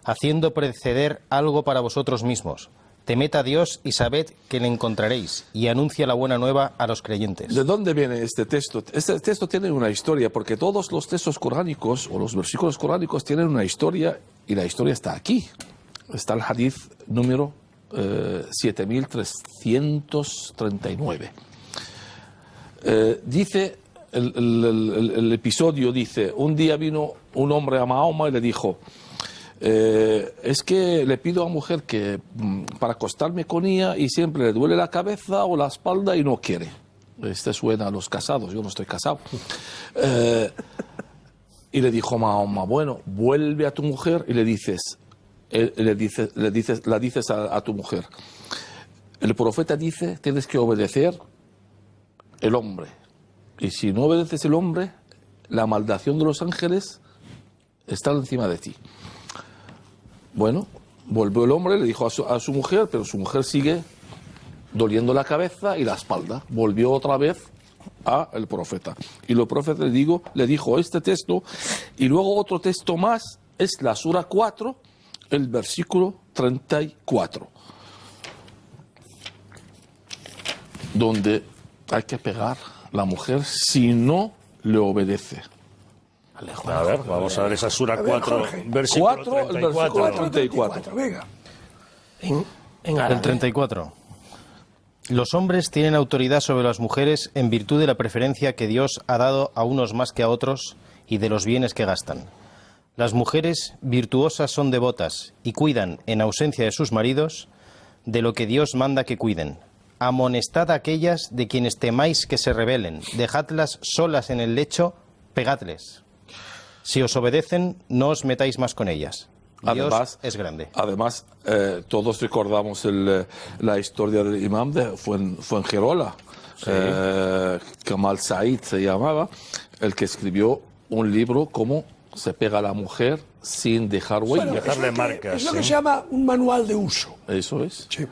haciendo preceder algo para vosotros mismos. Temed a Dios y sabed que le encontraréis, y anuncia la buena nueva a los creyentes. ¿De dónde viene este texto? Este texto tiene una historia, porque todos los textos coránicos o los versículos coránicos tienen una historia, y la historia está aquí. Está el hadith número 7339. Dice, el episodio dice, un día vino un hombre a Mahoma y le dijo, es que le pido a mujer que para acostarme con ella y siempre le duele la cabeza o la espalda y no quiere. Este suena a los casados, yo no estoy casado. Y le dijo Mahoma, bueno, vuelve a tu mujer y le dices a tu mujer. El profeta dice, tienes que obedecer el hombre. Y si no obedeces el hombre, la maldición de los ángeles está encima de ti. Bueno, volvió el hombre, le dijo a su mujer, pero su mujer sigue doliendo la cabeza y la espalda. Volvió otra vez al profeta. Y el profeta le dijo este texto, y luego otro texto más, es la sura 4, el versículo 34, donde hay que pegar a la mujer si no le obedece. A ver, vamos a ver esa sura 4, versículo 34. Venga. El 34. Los hombres tienen autoridad sobre las mujeres en virtud de la preferencia que Dios ha dado a unos más que a otros y de los bienes que gastan. Las mujeres virtuosas son devotas y cuidan, en ausencia de sus maridos, de lo que Dios manda que cuiden. Amonestad a aquellas de quienes temáis que se rebelen, dejadlas solas en el lecho, pegadles. Si os obedecen, no os metáis más con ellas. Dios es grande. Además, todos recordamos la historia del imam de Fuengirola, sí. Kamal Said se llamaba, el que escribió un libro como se pega a la mujer sin dejar huella. Bueno, dejarle marcas. Es lo que se llama un manual de uso. Eso es. Sí.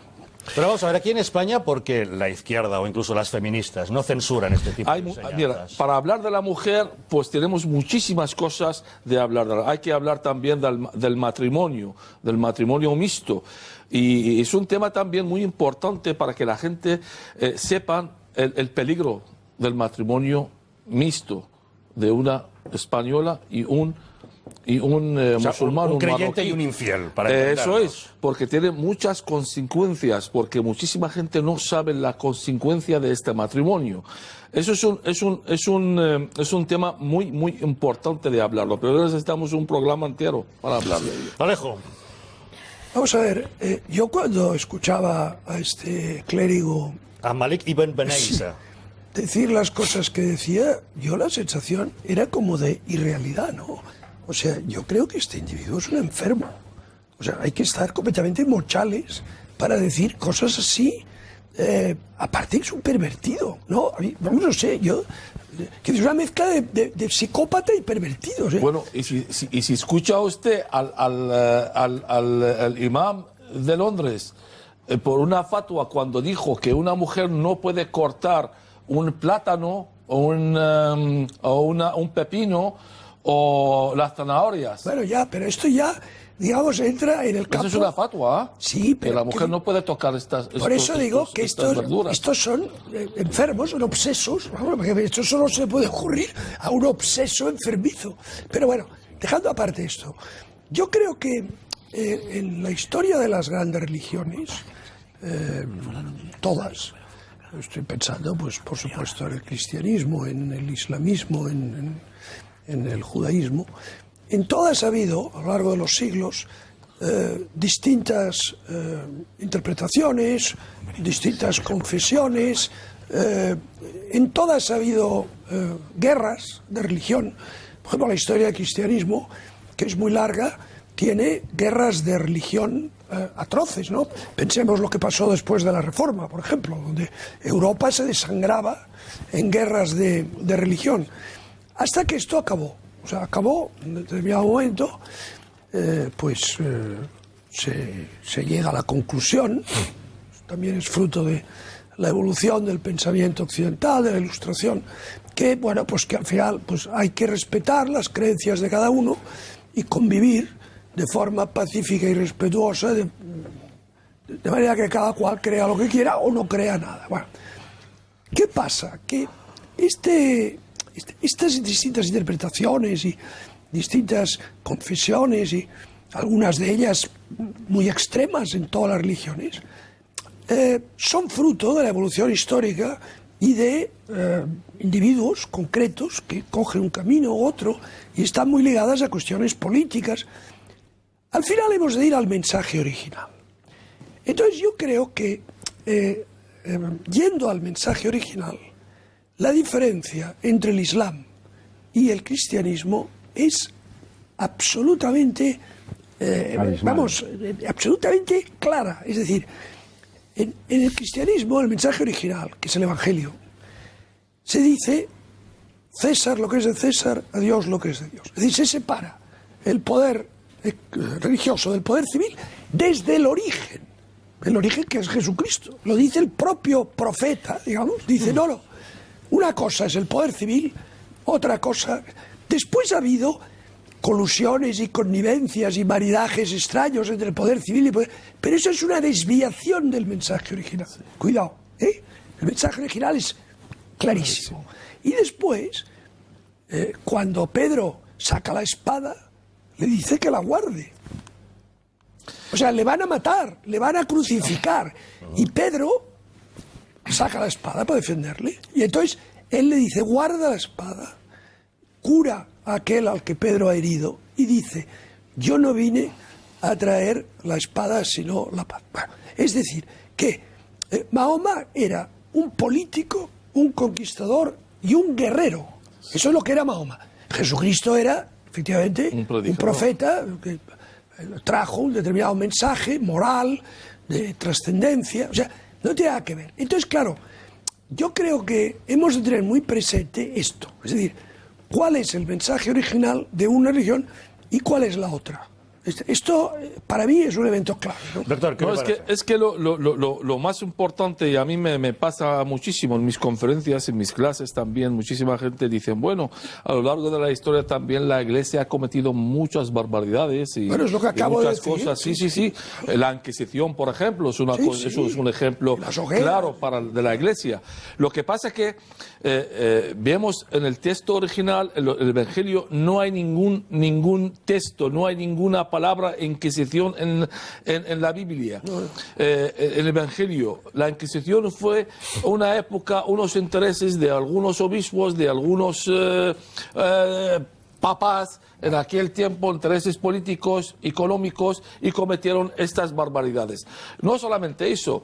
Pero vamos a ver, aquí en España, porque la izquierda o incluso las feministas no censuran este tipo de enseñanzas. Mira, para hablar de la mujer, pues tenemos muchísimas cosas de hablar. Hay que hablar también del matrimonio mixto. Y es un tema también muy importante para que la gente sepa el peligro del matrimonio mixto de una española y un musulmán, un creyente marroquí. Y un infiel. Eso es, porque tiene muchas consecuencias, porque muchísima gente no sabe la consecuencia de este matrimonio. Eso es un tema muy, muy importante de hablarlo, pero necesitamos un programa entero para hablar de ello. Alejo. Vamos a ver, yo cuando escuchaba a este clérigo... A Malik Ibn Benaisa. Decir las cosas que decía, yo la sensación era como de irrealidad, ¿no? O sea, yo creo que este individuo es un enfermo. O sea, hay que estar completamente mochales para decir cosas así. Aparte es un pervertido, ¿no? No sé, que es una mezcla de psicópata y pervertido. ¿Eh? Bueno, y si escucha usted al imam de Londres por una fatua cuando dijo que una mujer no puede cortar un plátano o un pepino o las zanahorias. Bueno, ya, pero esto ya, digamos, entra en el campo... Eso es una fatua, ¿eh? Sí, pero... Que la mujer no puede tocar estas Por eso digo que estos son enfermos, son obsesos. Esto solo se puede ocurrir a un obseso enfermizo. Pero bueno, dejando aparte esto, yo creo que en la historia de las grandes religiones, todas... Estoy pensando, pues, por supuesto, en el cristianismo, en el islamismo, en el judaísmo. En todas ha habido, a lo largo de los siglos, distintas interpretaciones, distintas confesiones. En todas ha habido guerras de religión. Por ejemplo, la historia del cristianismo, que es muy larga, tiene guerras de religión atroces, ¿no? Pensemos lo que pasó después de la Reforma, por ejemplo, donde Europa se desangraba en guerras de religión, hasta que esto acabó. O sea, acabó en determinado momento, se llega a la conclusión, también es fruto de la evolución del pensamiento occidental, de la Ilustración, que, bueno, pues que al final pues hay que respetar las creencias de cada uno y convivir de forma pacífica y respetuosa, de manera que cada cual crea lo que quiera o no crea nada. Bueno, ¿qué pasa? Que estas distintas interpretaciones y distintas confesiones, y algunas de ellas muy extremas en todas las religiones, son fruto de la evolución histórica y de individuos concretos que cogen un camino u otro y están muy ligadas a cuestiones políticas. Al final hemos de ir al mensaje original. Entonces yo creo que, yendo al mensaje original, la diferencia entre el Islam y el cristianismo es absolutamente, absolutamente clara. Es decir, en el cristianismo, el mensaje original, que es el Evangelio, se dice César lo que es de César, a Dios lo que es de Dios. Es decir, se separa el poder religioso del poder civil desde el origen que es Jesucristo. Lo dice el propio profeta, digamos, dice, no, una cosa es el poder civil, otra cosa... Después ha habido colusiones y connivencias y maridajes extraños entre el poder civil y el poder... Pero eso es una desviación del mensaje original. Cuidado, ¿eh? El mensaje original es clarísimo. Y después, cuando Pedro saca la espada, le dice que la guarde. O sea, le van a matar, le van a crucificar. Y Pedro saca la espada para defenderle. Y entonces él le dice, guarda la espada, cura a aquel al que Pedro ha herido. Y dice, yo no vine a traer la espada sino la paz. Bueno, es decir, que Mahoma era un político, un conquistador y un guerrero. Eso es lo que era Mahoma. Jesucristo era, efectivamente, un profeta que trajo un determinado mensaje moral, de trascendencia, o sea, no tiene nada que ver. Entonces, claro, yo creo que hemos de tener muy presente esto, es decir, cuál es el mensaje original de una religión y cuál es la otra. Esto, para mí, es un evento clave, ¿no? Doctor, ¿qué le parece? Es que lo más importante, y a mí me pasa muchísimo en mis conferencias, en mis clases también, muchísima gente dice, bueno, a lo largo de la historia también la Iglesia ha cometido muchas barbaridades y, bueno, es lo que acabo muchas de decir. cosas. Sí. La Inquisición, por ejemplo, es una cosa, eso es un ejemplo claro de la Iglesia. Lo que pasa es que vemos en el texto original, el Evangelio, no hay ningún texto, no hay ninguna palabra Inquisición en la Biblia. En el Evangelio, la Inquisición fue una época, unos intereses de algunos obispos, de algunos papas en aquel tiempo, intereses políticos, económicos, y cometieron estas barbaridades. No solamente eso,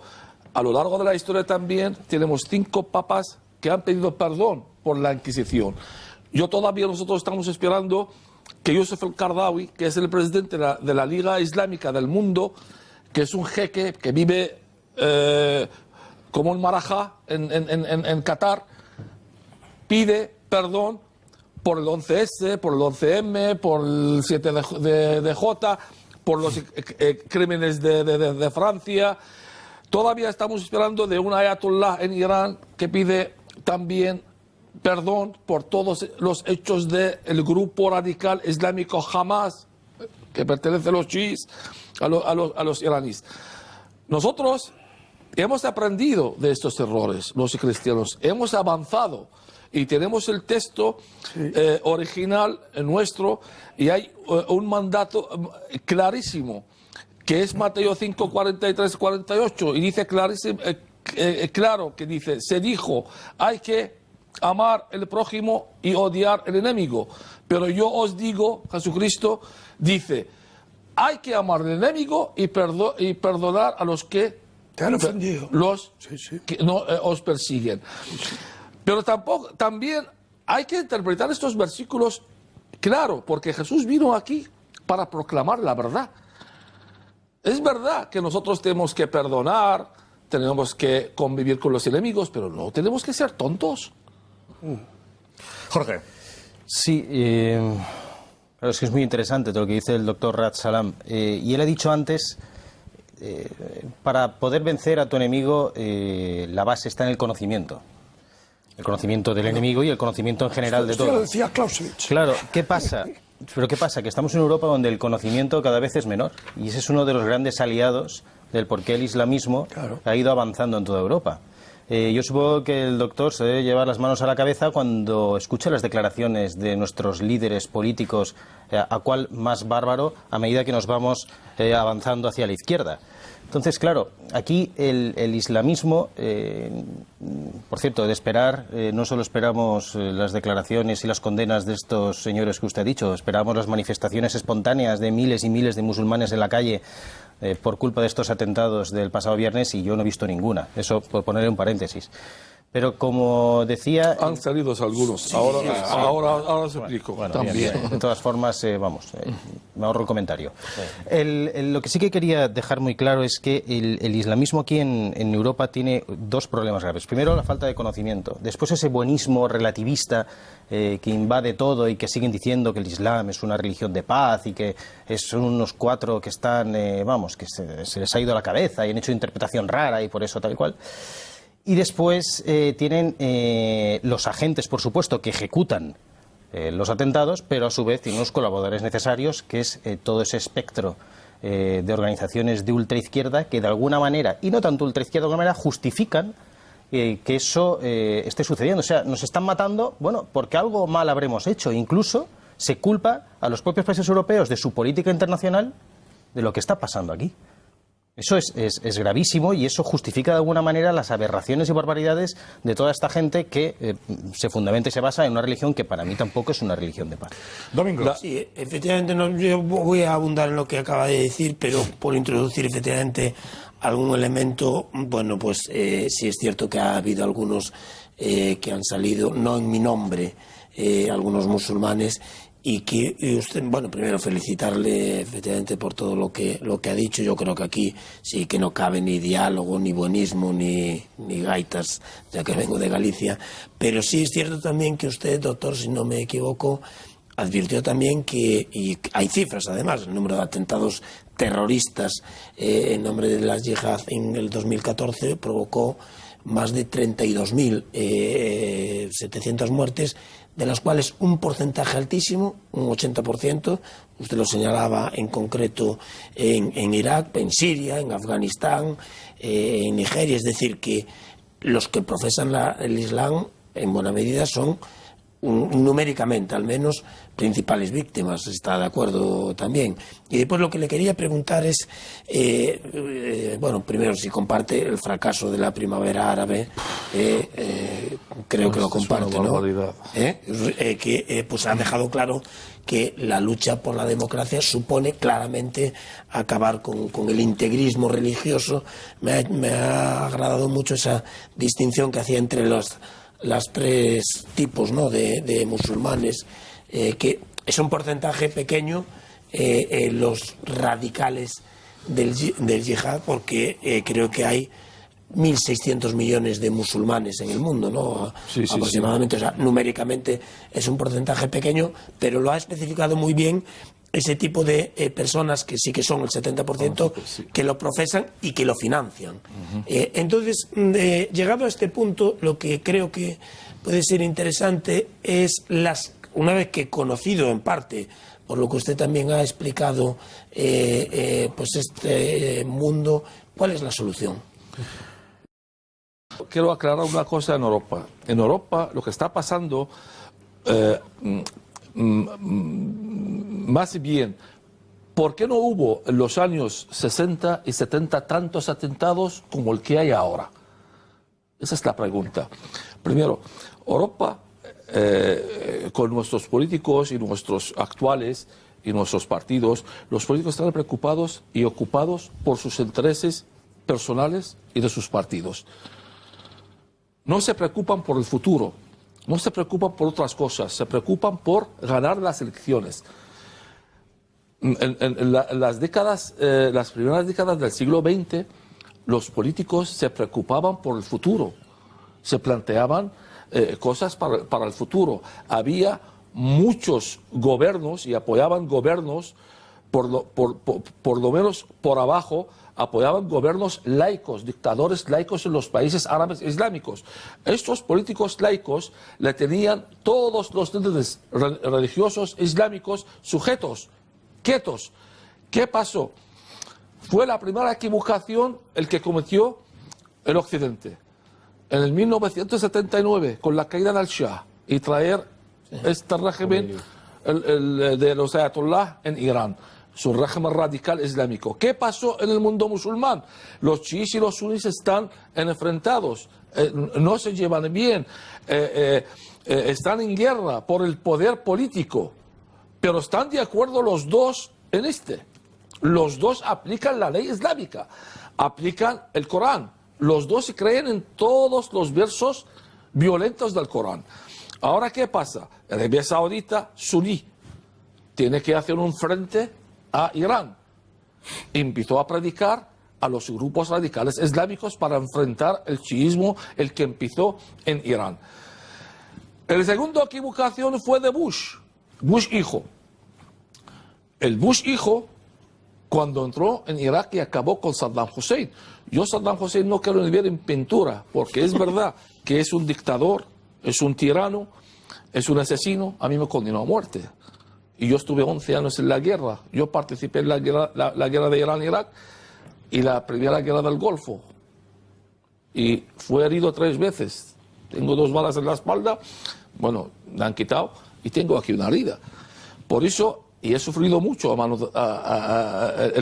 a lo largo de la historia también tenemos 5 papas que han pedido perdón por la Inquisición. Nosotros estamos esperando que Yusuf el-Qaradawi, que es el presidente de la Liga Islámica del mundo, que es un jeque que vive como un marajá en Qatar, pide perdón por el 11S, por el 11M, por el 7DJ, por los crímenes de Francia. Todavía estamos esperando de un ayatollah en Irán que pide también perdón por todos los hechos del grupo radical islámico Hamas, que pertenece a los chiíes, a los iraníes. Nosotros hemos aprendido de estos errores, los cristianos, hemos avanzado y tenemos el texto original nuestro, y hay un mandato clarísimo, que es Mateo 5, 43, 48, y dice clarísimo, claro que dice, se dijo, hay que amar el prójimo y odiar el enemigo. Pero yo os digo, Jesucristo dice, hay que amar al enemigo y perdonar a los que te han ofendido, que no os persiguen. Pero también hay que interpretar estos versículos claro, porque Jesús vino aquí para proclamar la verdad. Es verdad que nosotros tenemos que perdonar, tenemos que convivir con los enemigos, pero no tenemos que ser tontos. Jorge. Sí, es que es muy interesante todo lo que dice el doctor Rad Salam. Y él ha dicho antes, para poder vencer a tu enemigo, la base está en el conocimiento. El conocimiento del enemigo y el conocimiento en general de todo. Lo decía Clausewitz. Claro, ¿qué pasa? Pero ¿qué pasa? Que estamos en Europa donde el conocimiento cada vez es menor. Y ese es uno de los grandes aliados del por qué el islamismo ha ido avanzando en toda Europa. Yo supongo que el doctor se debe llevar las manos a la cabeza cuando escucha las declaraciones de nuestros líderes políticos, a cuál más bárbaro a medida que nos vamos avanzando hacia la izquierda. Entonces, claro, aquí el islamismo, por cierto, de esperar, no solo esperamos las declaraciones y las condenas de estos señores que usted ha dicho, esperamos las manifestaciones espontáneas de miles y miles de musulmanes en la calle por culpa de estos atentados del pasado viernes, y yo no he visto ninguna. Eso por poner un paréntesis. Pero como decía... Han salido algunos. Sí, ahora os explico. Bueno, también. Bien. De todas formas, me ahorro el comentario. Lo que sí que quería dejar muy claro es que el islamismo aquí en Europa tiene dos problemas graves. Primero, la falta de conocimiento. Después, ese buenismo relativista que invade todo y que siguen diciendo que el Islam es una religión de paz y que son unos cuatro que están, que se les ha ido la cabeza y han hecho interpretación rara y por eso tal y cual. Y después tienen los agentes, por supuesto, que ejecutan los atentados, pero a su vez tienen los colaboradores necesarios, que es todo ese espectro de organizaciones de ultraizquierda que de alguna manera, y no tanto ultraizquierda, de alguna manera justifican que eso esté sucediendo. O sea, nos están matando, bueno, porque algo mal habremos hecho. Incluso se culpa a los propios países europeos de su política internacional de lo que está pasando aquí. Eso es gravísimo, y eso justifica de alguna manera las aberraciones y barbaridades de toda esta gente que se fundamenta y se basa en una religión que para mí tampoco es una religión de paz. Domingo. Sí, efectivamente, yo voy a abundar en lo que acaba de decir, pero por introducir efectivamente algún elemento, bueno, pues sí es cierto que ha habido algunos que han salido, no en mi nombre, algunos musulmanes, y que usted, bueno, primero felicitarle efectivamente por todo lo que ha dicho. Yo creo que aquí sí que no cabe ni diálogo, ni buenismo, ni gaitas, ya que vengo de Galicia, pero sí es cierto también que usted, doctor, si no me equivoco, advirtió también que, y hay cifras además, el número de atentados terroristas en nombre de la yihad en el 2014 provocó más de 32.700 muertes, de las cuales un porcentaje altísimo, un 80%, usted lo señalaba en concreto en Irak, en Siria, en Afganistán, en Nigeria. Es decir, que los que profesan el Islam en buena medida son numéricamente al menos principales víctimas. ¿Está de acuerdo también? Y después lo que le quería preguntar es, bueno, primero si comparte el fracaso de la primavera árabe, creo que lo comparte, ¿no? Que pues ha dejado claro que la lucha por la democracia supone claramente acabar con el integrismo religioso. Me ha agradado mucho esa distinción que hacía entre las tres tipos, ¿no?, de musulmanes, que es un porcentaje pequeño, los radicales del yihad, porque creo que hay 1.600 millones de musulmanes en el mundo, ¿no? Sí, aproximadamente. Sí. O sea, numéricamente es un porcentaje pequeño, pero lo ha especificado muy bien ese tipo de personas que sí que son el 70%, sí, que lo profesan y que lo financian. Entonces, llegado a este punto, lo que creo que puede ser interesante es, una vez que conocido en parte, por lo que usted también ha explicado, pues este mundo, ¿cuál es la solución? Quiero aclarar una cosa en Europa. En Europa lo que está pasando... más bien, ¿por qué no hubo en los años 60 y 70 tantos atentados como el que hay ahora? Esa es la pregunta. Primero, Europa, con nuestros políticos y nuestros actuales y nuestros partidos, los políticos están preocupados y ocupados por sus intereses personales y de sus partidos. No se preocupan por el futuro. No se preocupan por otras cosas, se preocupan por ganar las elecciones. En las primeras décadas del siglo XX, los políticos se preocupaban por el futuro, se planteaban cosas para el futuro. Había muchos gobiernos y apoyaban gobiernos, por lo menos por abajo, apoyaban gobiernos laicos, dictadores laicos en los países árabes islámicos. Estos políticos laicos le tenían todos los líderes religiosos islámicos sujetos, quietos. ¿Qué pasó? Fue la primera equivocación el que cometió el Occidente. En el 1979, con la caída del Shah y traer este régimen de los ayatollah en Irán, su régimen radical islámico. ¿Qué pasó en el mundo musulmán? Los chiíes y los suníes están enfrentados, no se llevan bien, están en guerra por el poder político, pero están de acuerdo los dos en este. Los dos aplican la ley islámica, aplican el Corán, los dos creen en todos los versos violentos del Corán. Ahora, ¿qué pasa? Arabia Saudita, suní, tiene que hacer un frente a Irán. Empezó a predicar a los grupos radicales islámicos para enfrentar el chiismo, el que empezó en Irán. La segunda equivocación fue de Bush hijo. El Bush hijo, cuando entró en Irak y acabó con Saddam Hussein. Yo Saddam Hussein no quiero ni ver en pintura, porque es verdad que es un dictador, es un tirano, es un asesino, a mí me condenó a muerte. Y yo estuve 11 años en la guerra. Yo participé en la guerra de Irán-Irak y la primera guerra del Golfo. Y fue herido 3 veces. Tengo 2 balas en la espalda, bueno, me han quitado y tengo aquí una herida. Por eso, y he sufrido mucho en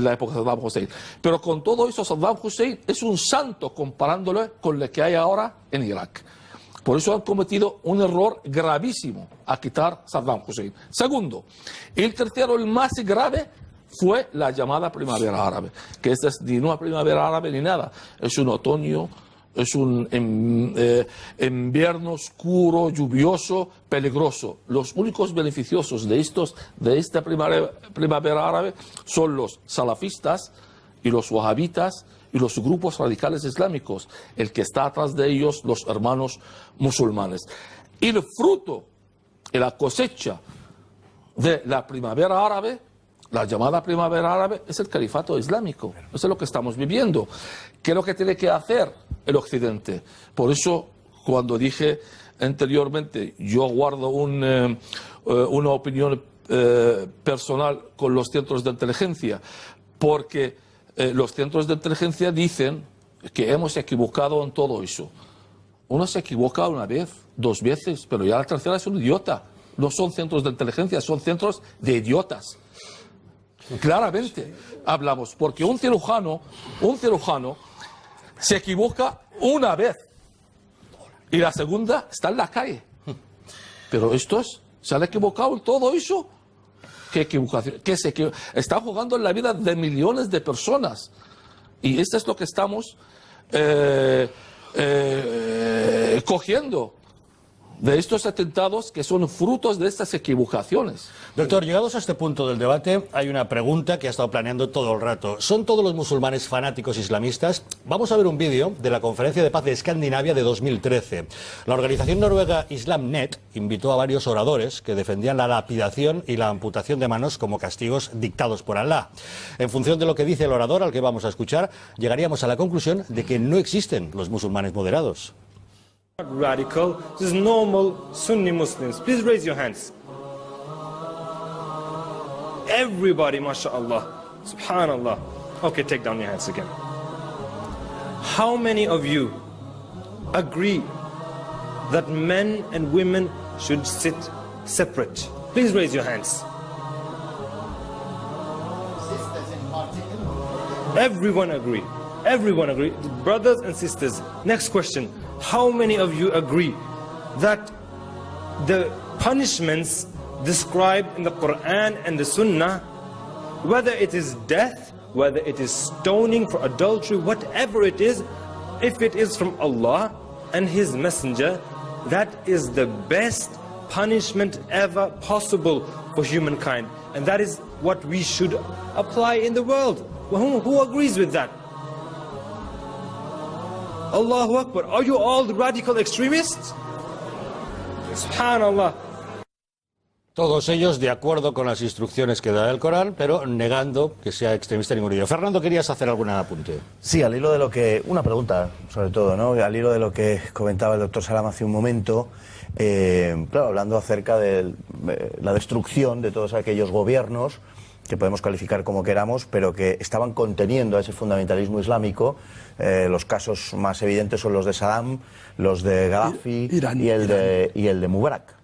la época de Saddam Hussein. Pero con todo eso, Saddam Hussein es un santo comparándolo con lo que hay ahora en Irak. Por eso han cometido un error gravísimo a quitar Saddam Hussein. Segundo, el tercero, el más grave, fue la llamada primavera árabe, que esta es ni una primavera árabe ni nada, es un otoño, es un invierno oscuro, lluvioso, peligroso. Los únicos beneficiosos de esta primavera árabe son los salafistas y los wahabitas y los grupos radicales islámicos, el que está atrás de ellos, los hermanos musulmanes. Y el fruto y la cosecha de la primavera árabe, la llamada primavera árabe, es el califato islámico. Eso es lo que estamos viviendo. ¿Qué es lo que tiene que hacer el Occidente? Por eso, cuando dije anteriormente, yo guardo una opinión personal con los centros de inteligencia, porque los centros de inteligencia dicen que hemos equivocado en todo eso. Uno se equivoca una vez, 2 veces, pero ya la tercera es un idiota. No son centros de inteligencia, son centros de idiotas. Claramente hablamos, porque un cirujano se equivoca una vez y la segunda está en la calle. Pero estos se han equivocado en todo eso. ¿Qué equivocación? Están jugando en la vida de millones de personas. Y esto es lo que estamos cogiendo de estos atentados que son frutos de estas equivocaciones. Doctor, llegados a este punto del debate, hay una pregunta que ha estado planeando todo el rato. ¿Son todos los musulmanes fanáticos islamistas? Vamos a ver un vídeo de la Conferencia de Paz de Escandinavia de 2013. La organización noruega IslamNet invitó a varios oradores que defendían la lapidación y la amputación de manos como castigos dictados por Alá. En función de lo que dice el orador al que vamos a escuchar, llegaríamos a la conclusión de que no existen los musulmanes moderados. Radical, this is normal Sunni Muslims. Please raise your hands. Everybody, mashallah, subhanallah. Okay, take down your hands again. How many of you agree that men and women should sit separate? Please raise your hands. Everyone agree. Everyone agree. Brothers and sisters. Next question. How many of you agree that the punishments described in the Quran and the Sunnah, whether it is death, whether it is stoning for adultery, whatever it is, if it is from Allah and His Messenger, that is the best punishment ever possible for humankind. And that is what we should apply in the world. Who agrees with that? Allahu Akbar. Are you all the radical extremists? Subhanallah. Todos ellos de acuerdo con las instrucciones que da el Corán, pero negando que sea extremista ningún ello. Fernando, ¿querías hacer algún apunte? Sí, al hilo de lo que... Una pregunta, sobre todo, ¿no? Al hilo de lo que comentaba el doctor Salam hace un momento, claro, hablando acerca de la destrucción de todos aquellos gobiernos que podemos calificar como queramos, pero que estaban conteniendo a ese fundamentalismo islámico. Los casos más evidentes son los de Saddam, los de Gaddafi y el de Mubarak.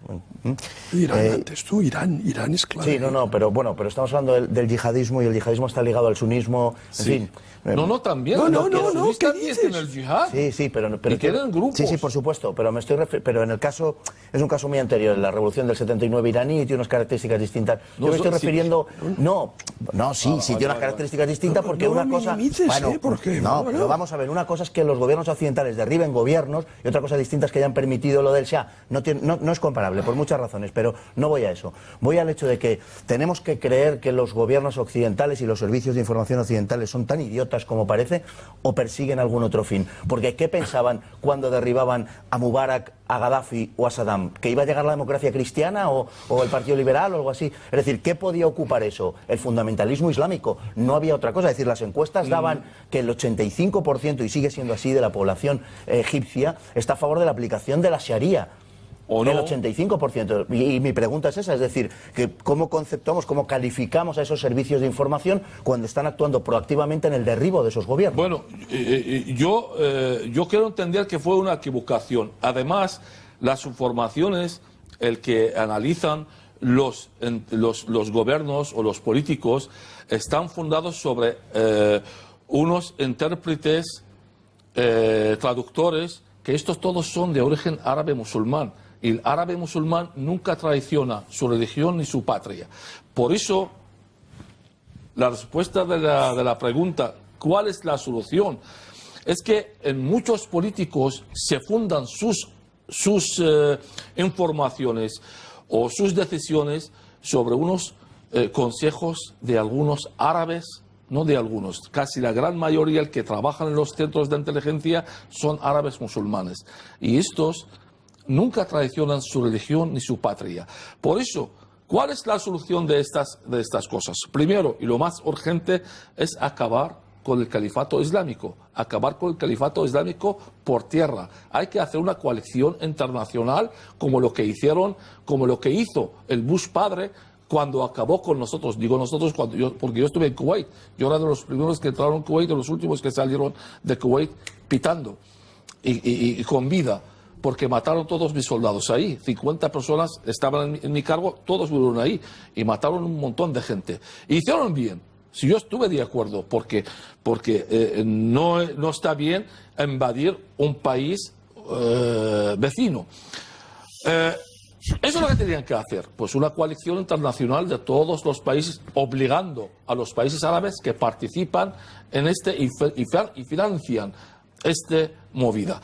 Irán, antes tú, Irán es clave. Sí, pero estamos hablando del yihadismo, y el yihadismo está ligado al sunismo, en fin. También. ¿Qué dices? En el yihad. Sí, pero y quedan grupos. Sí, por supuesto, pero pero en el caso, es un caso muy anterior, la revolución del 79 iraní tiene unas características distintas. Yo me estoy refiriendo, sí, tiene unas características distintas, porque una cosa... pero vamos a ver, una cosa es que los gobiernos occidentales derriben gobiernos, y otra cosa distinta es que hayan permitido lo del Shah. No es comparable, por muchas razones, pero no voy a eso. Voy al hecho de que tenemos que creer que los gobiernos occidentales y los servicios de información occidentales son tan idiotas como parece, o persiguen algún otro fin. Porque ¿qué pensaban cuando derribaban a Mubarak, a Gaddafi o a Saddam? ¿Que iba a llegar la democracia cristiana o el Partido Liberal o algo así? Es decir, ¿qué podía ocupar eso? El fundamentalismo islámico. No había otra cosa. Es decir, las encuestas daban que el 85%, y sigue siendo así, de la población egipcia está a favor de la aplicación de la Sharia. ¿O no? El 85%. Y mi pregunta es esa, es decir, que ¿cómo conceptuamos, cómo calificamos a esos servicios de información cuando están actuando proactivamente en el derribo de esos gobiernos? Bueno, yo quiero entender que fue una equivocación. Además, las informaciones, el que analizan los gobiernos o los políticos, están fundados sobre unos intérpretes, traductores, que estos todos son de origen árabe musulmán. Y el árabe musulmán nunca traiciona su religión ni su patria. Por eso, la respuesta de la pregunta, ¿cuál es la solución? Es que en muchos políticos se fundan sus informaciones o sus decisiones sobre unos consejos de algunos árabes, no de algunos, casi la gran mayoría, el que trabajan en los centros de inteligencia, son árabes musulmanes. Y estos nunca traicionan su religión ni su patria. Por eso, ¿cuál es la solución de estas cosas? Primero, y lo más urgente, es acabar con el califato islámico. Acabar con el califato islámico por tierra. Hay que hacer una coalición internacional como lo que hizo el Bush padre cuando acabó con nosotros. Digo nosotros porque yo estuve en Kuwait. Yo era de los primeros que entraron en Kuwait, de los últimos que salieron de Kuwait pitando y con vida, porque mataron todos mis soldados ahí. 50 personas estaban en mi cargo, todos murieron ahí y mataron un montón de gente. Y hicieron bien. Si yo estuve de acuerdo, porque no está bien invadir un país vecino. Eso es lo que tenían que hacer, pues una coalición internacional de todos los países, obligando a los países árabes que participan en y financian esta movida.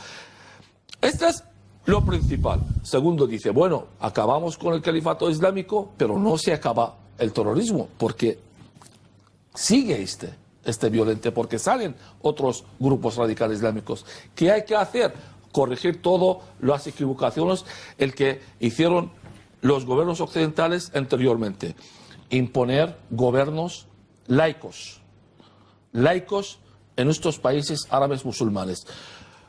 Esto es lo principal. Segundo, dice, bueno, acabamos con el califato islámico, pero no se acaba el terrorismo, porque sigue este violento, porque salen otros grupos radicales islámicos. ¿Qué hay que hacer? Corregir todas las equivocaciones el que hicieron los gobiernos occidentales anteriormente. Imponer gobiernos laicos en estos países árabes musulmanes.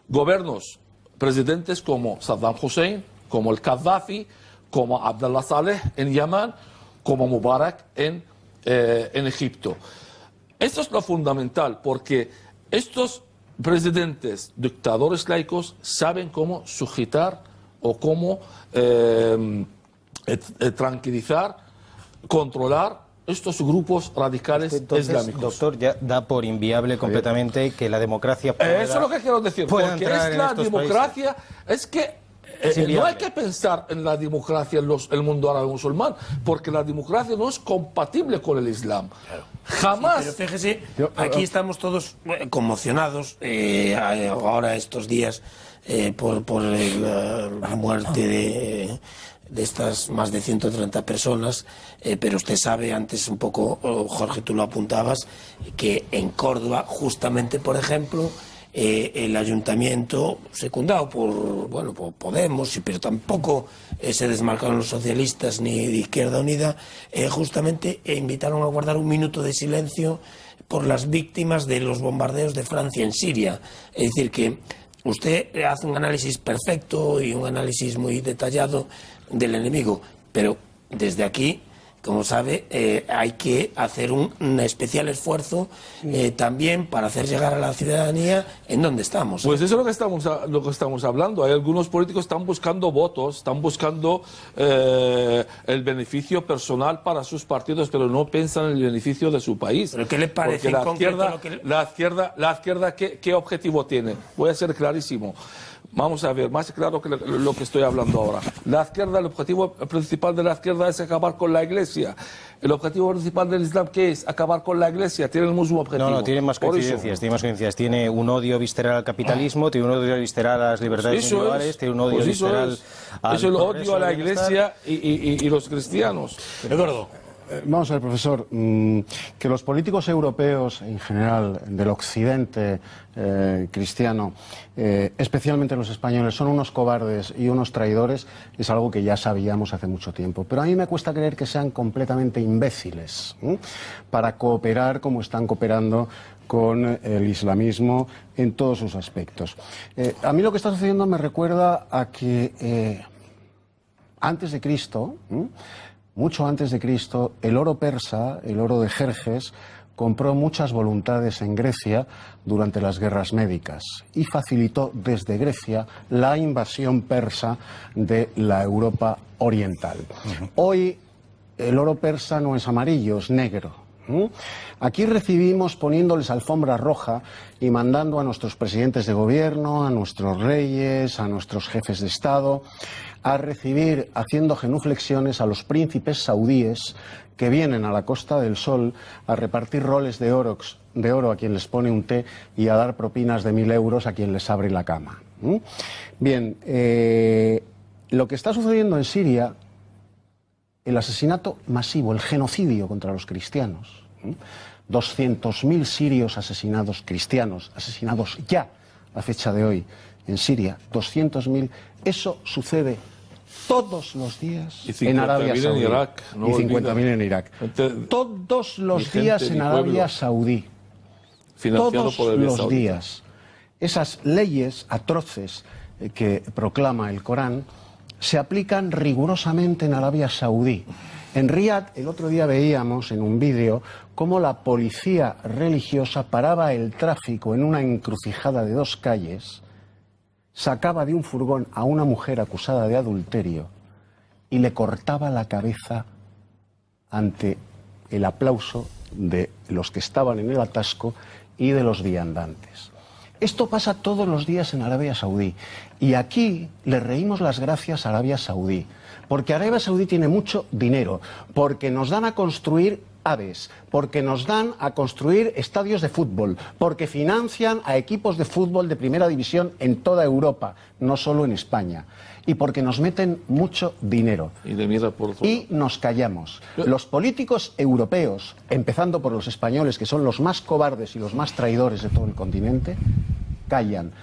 Gobiernos, presidentes como Saddam Hussein, como el Gaddafi, como Abdullah Saleh en Yemen, como Mubarak en Egipto. Esto es lo fundamental, porque estos presidentes, dictadores laicos, saben cómo sujetar o cómo tranquilizar, controlar estos grupos radicales islámicos. Doctor, ya da por inviable completamente que la democracia pueda, eso es lo que quiero decir, porque es la democracia, es que no hay que pensar en la democracia en el mundo árabe musulmán, porque la democracia no es compatible con el Islam. Claro. Jamás. Sí, pero fíjese, aquí estamos todos conmocionados ahora estos días por la muerte de estas más de 130 personas, pero usted sabe, antes un poco, Jorge, tú lo apuntabas, que en Córdoba, justamente, por ejemplo, el ayuntamiento, secundado por Podemos, pero tampoco se desmarcaron los socialistas ni de Izquierda Unida, justamente invitaron a guardar un minuto de silencio por las víctimas de los bombardeos de Francia en Siria. Es decir, que usted hace un análisis perfecto y un análisis muy detallado del enemigo, pero desde aquí, como sabe, hay que hacer un especial esfuerzo también para hacer llegar a la ciudadanía en dónde estamos. Pues eso es lo que estamos hablando. Hay algunos políticos que están buscando votos, están buscando el beneficio personal para sus partidos, pero no piensan en el beneficio de su país. ¿Pero qué le parece la izquierda, ¿qué objetivo tiene? Voy a ser clarísimo. Vamos a ver, más claro que lo que estoy hablando ahora. La izquierda, el objetivo principal de la izquierda es acabar con la Iglesia. El objetivo principal del Islam, ¿qué es? Acabar con la Iglesia. Tiene el mismo objetivo. No, tiene más coincidencias. Tiene un odio visceral al capitalismo, tiene un odio visceral a las libertades individuales, tiene un odio visceral al es el odio a la Iglesia y los cristianos. Eduardo. Vamos a ver, profesor, que los políticos europeos en general, del occidente cristiano, especialmente los españoles, son unos cobardes y unos traidores, es algo que ya sabíamos hace mucho tiempo. Pero a mí me cuesta creer que sean completamente imbéciles para cooperar como están cooperando con el islamismo en todos sus aspectos. A mí lo que está sucediendo me recuerda a que antes de Cristo... Mucho antes de Cristo, el oro persa, el oro de Jerjes, compró muchas voluntades en Grecia durante las guerras médicas y facilitó desde Grecia la invasión persa de la Europa oriental. Hoy el oro persa no es amarillo, es negro. Aquí recibimos poniéndoles alfombra roja y mandando a nuestros presidentes de gobierno, a nuestros reyes, a nuestros jefes de Estado, a recibir, haciendo genuflexiones, a los príncipes saudíes que vienen a la Costa del Sol a repartir roles de oro a quien les pone un té y a dar propinas de 1.000 euros a quien les abre la cama. Bien, lo que está sucediendo en Siria, el asesinato masivo, el genocidio contra los cristianos, 200.000 sirios asesinados, cristianos asesinados ya a fecha de hoy en Siria, 200.000, eso sucede todos los días en Arabia Saudí. Irak, no y 50.000 en Irak. Todos los días en Arabia Saudí. Todos los días. Esas leyes atroces que proclama el Corán se aplican rigurosamente en Arabia Saudí. En Riad, el otro día veíamos en un vídeo cómo la policía religiosa paraba el tráfico en una encrucijada de 2 calles, sacaba de un furgón a una mujer acusada de adulterio y le cortaba la cabeza ante el aplauso de los que estaban en el atasco y de los viandantes. Esto pasa todos los días en Arabia Saudí y aquí le reímos las gracias a Arabia Saudí, porque Arabia Saudí tiene mucho dinero, porque nos dan a construir aves, porque nos dan a construir estadios de fútbol, porque financian a equipos de fútbol de primera división en toda Europa, no solo en España, y porque nos meten mucho dinero. Y nos callamos. Los políticos europeos, empezando por los españoles, que son los más cobardes y los más traidores de todo el continente, callan,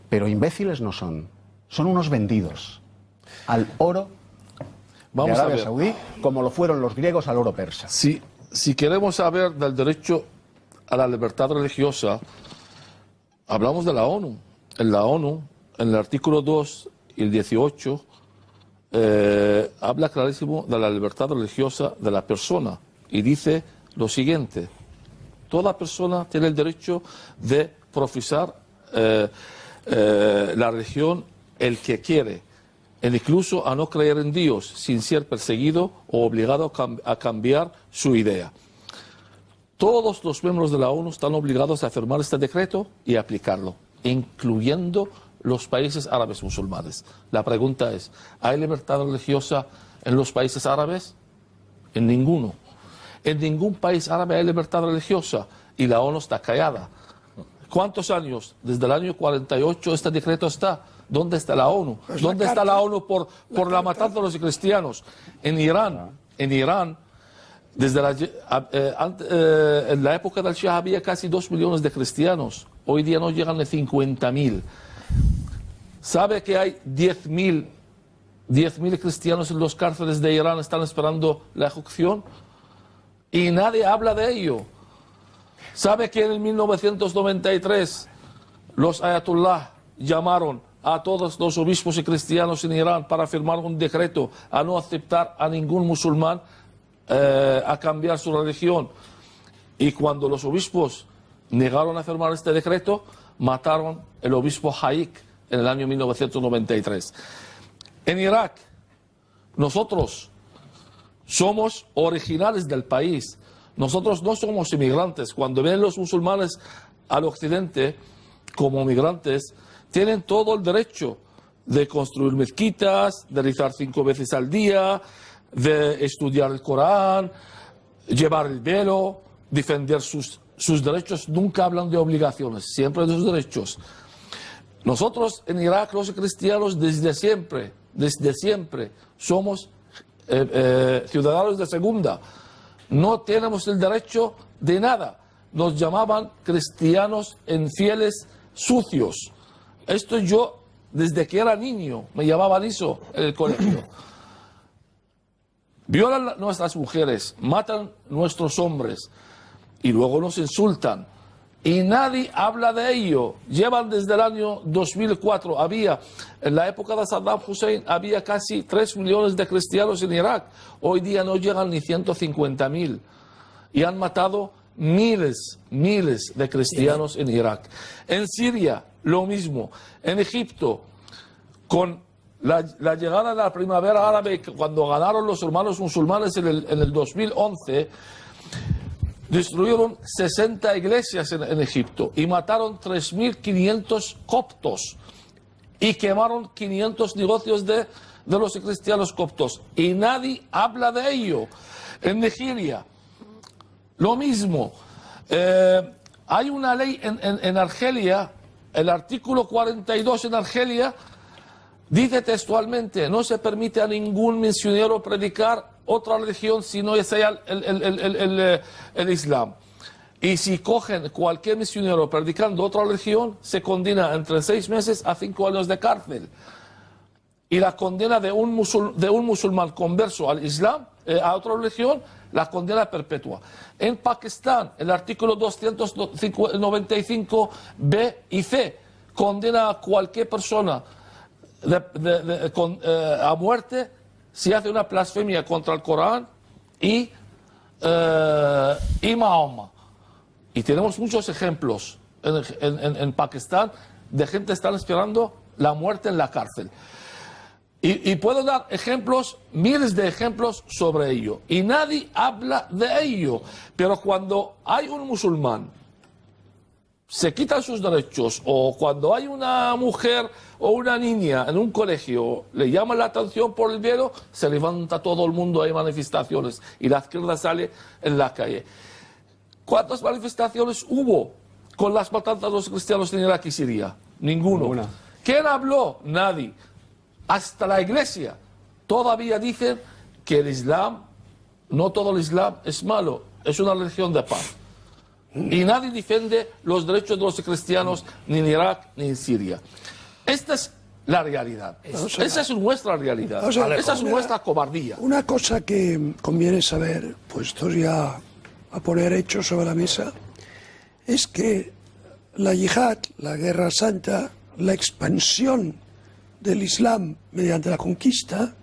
pero imbéciles no son. Son unos vendidos al oro de Arabia Saudí, como lo fueron los griegos al oro persa. Si queremos saber del derecho a la libertad religiosa, hablamos de la ONU. En la ONU, en el artículo 2 y el 18, habla clarísimo de la libertad religiosa de la persona y dice lo siguiente: toda persona tiene el derecho de profesar la religión el que quiere, e incluso a no creer en Dios sin ser perseguido o obligado a cambiar su idea. Todos los miembros de la ONU están obligados a firmar este decreto y aplicarlo, incluyendo los países árabes musulmanes. La pregunta es, ¿hay libertad religiosa en los países árabes? En ninguno. En ningún país árabe hay libertad religiosa y la ONU está callada. ¿Cuántos años? Desde el año 48 este decreto está. ¿Dónde está la ONU? ¿Dónde está la ONU por la matanza de los cristianos? En Irán, desde en la época del Shah había casi 2 millones de cristianos. hoy día no llegan ni 50.000. ¿Sabe que hay 10.000 cristianos en los cárceles de Irán están esperando la ejecución? Y nadie habla de ello. ¿Sabe que en el 1993 los ayatollah llamaron a todos los obispos y cristianos en Irán para firmar un decreto a no aceptar a ningún musulmán a cambiar su religión? Y cuando los obispos negaron a firmar este decreto, mataron el obispo Haik en el año 1993. En Irak, nosotros somos originales del país. Nosotros no somos inmigrantes. Cuando ven los musulmanes al occidente como migrantes, tienen todo el derecho de construir mezquitas, de rezar 5 veces al día, de estudiar el Corán, llevar el velo, defender sus derechos. Nunca hablan de obligaciones, siempre de sus derechos. Nosotros en Irak, los cristianos, desde siempre, somos ciudadanos de segunda. No tenemos el derecho de nada. Nos llamaban cristianos infieles sucios. Esto yo, desde que era niño, me llamaban eso en el colegio. Violan a nuestras mujeres, matan a nuestros hombres y luego nos insultan. Y nadie habla de ello. Llevan desde el año 2004. En la época de Saddam Hussein, había casi 3 millones de cristianos en Irak. Hoy día no llegan ni 150.000. Y han matado miles de cristianos en Irak. En Siria, lo mismo. En Egipto, con la llegada de la primavera árabe, cuando ganaron los hermanos musulmanes en el 2011, destruyeron 60 iglesias en Egipto y mataron 3.500 coptos y quemaron 500 negocios de los cristianos coptos. Y nadie habla de ello. En Nigeria, lo mismo. Hay una ley en Argelia, el artículo 42 en Argelia, dice textualmente: no se permite a ningún misionero predicar otra religión si no sea el Islam. Y si cogen cualquier misionero predicando otra religión, se condena entre 6 meses a 5 años de cárcel. Y la condena de un musulmán converso al Islam, a otra religión, la condena perpetua. En Pakistán, el artículo 295 B y C condena a cualquier persona a muerte si hace una blasfemia contra el Corán y Mahoma. Y tenemos muchos ejemplos en Pakistán de gente que están esperando la muerte en la cárcel. Y puedo dar ejemplos, miles de ejemplos sobre ello. Y nadie habla de ello. Pero cuando hay un musulmán, se quitan sus derechos, o cuando hay una mujer o una niña en un colegio, le llaman la atención por el velo, se levanta todo el mundo, hay manifestaciones y la izquierda sale en la calle. ¿Cuántas manifestaciones hubo con las matanzas de los cristianos en Irak y Siria? Ninguno. ¿Quién habló? Nadie. Hasta la iglesia todavía dicen que el Islam, no todo el Islam es malo, es una religión de paz. Y nadie defiende los derechos de los cristianos ni en Irak ni en Siria. Esta es la realidad. Esa es nuestra realidad. Esa es nuestra cobardía. Una cosa que conviene saber, puestos ya a poner hechos sobre la mesa, es que la yihad, la guerra santa, la expansión del Islam mediante la conquista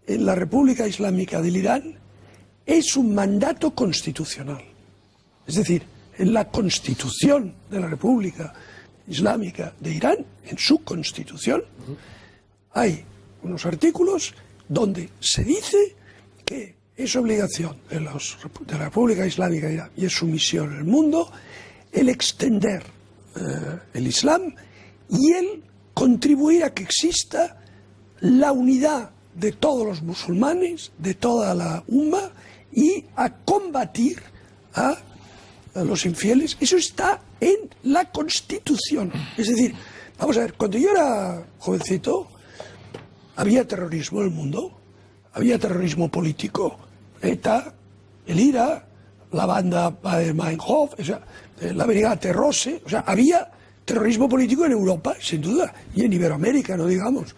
en la República Islámica del Irán es un mandato constitucional. Es decir, en la Constitución de la República Islámica de Irán, en su Constitución, hay unos artículos donde se dice que es obligación de la República Islámica de Irán y es su misión en el mundo el extender el Islam y el contribuir a que exista la unidad de todos los musulmanes, de toda la umma, y a combatir a los infieles. Eso está en la Constitución. Es decir, vamos a ver, cuando yo era jovencito, había terrorismo en el mundo, había terrorismo político, ETA, el IRA, la banda Baden-Meinhof, o sea, la Brigate Rosse, o sea, había terrorismo político en Europa, sin duda, y en Iberoamérica, no digamos.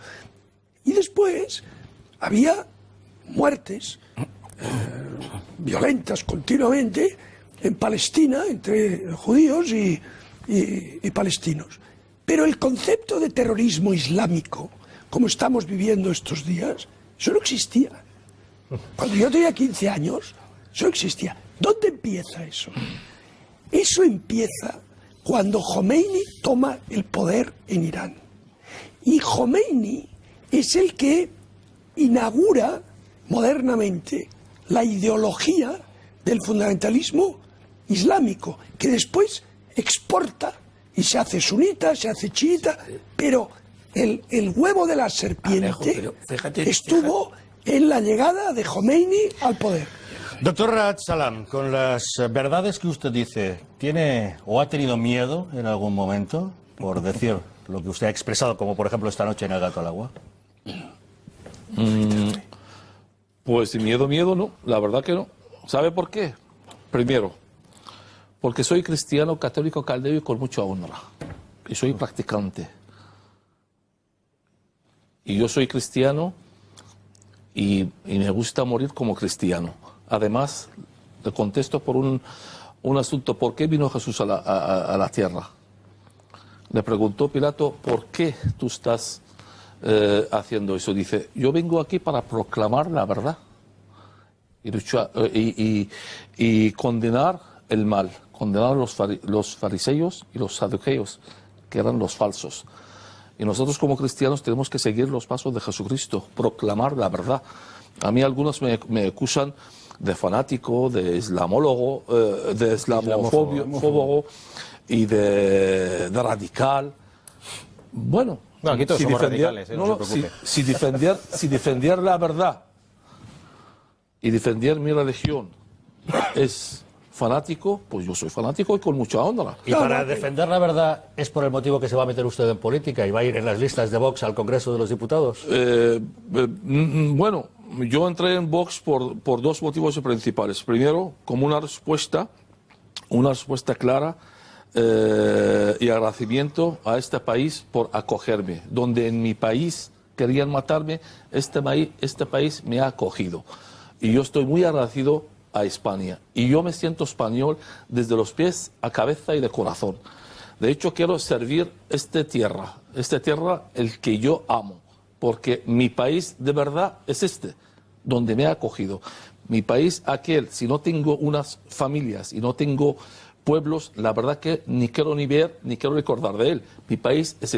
Y después había muertes violentas continuamente en Palestina, entre judíos y palestinos. Pero el concepto de terrorismo islámico, como estamos viviendo estos días, eso no existía. Cuando yo tenía 15 años, eso no existía. ¿Dónde empieza eso? Eso empieza cuando Jomeini toma el poder en Irán. Y Jomeini es el que inaugura modernamente la ideología del fundamentalismo islámico, que después exporta y se hace sunita, se hace chiita, pero el huevo de la serpiente estuvo en la llegada de Jomeini al poder. Doctor Raad Salam, con las verdades que usted dice, ¿tiene o ha tenido miedo en algún momento por decir lo que usted ha expresado, como por ejemplo esta noche en El Gato al Agua? Pues miedo no, la verdad que no. ¿Sabe por qué? Primero, porque soy cristiano, católico, caldeo y con mucha honra. Y soy practicante. Y yo soy cristiano y me gusta morir como cristiano. Además, le contesto por un asunto. ¿Por qué vino Jesús a la tierra? Le preguntó Pilato, ¿por qué tú estás haciendo eso? Dice, yo vengo aquí para proclamar la verdad y condenar el mal, condenar a los fariseos y los saduceos, que eran los falsos. Y nosotros como cristianos tenemos que seguir los pasos de Jesucristo, proclamar la verdad. A mí algunos me acusan de fanático, de islamólogo, de islamofóbico y de radical. Bueno, aquí todos somos radicales, no se preocupe. Si defender la verdad y defender mi religión es fanático, pues yo soy fanático y con mucha honra. Y para defender la verdad, ¿es por el motivo que se va a meter usted en política y va a ir en las listas de Vox al Congreso de los Diputados? Bueno, yo entré en Vox por dos motivos principales. Primero, como una respuesta clara y agradecimiento a este país por acogerme. Donde en mi país querían matarme, este país me ha acogido. Y yo estoy muy agradecido a España. Y yo me siento español desde los pies a cabeza y de corazón. De hecho, quiero servir esta tierra el que yo amo. Porque mi país de verdad es donde me ha acogido. Mi país aquel, si no tengo unas familias y no tengo pueblos, la verdad que ni quiero ni ver, ni quiero recordar de él. Mi país es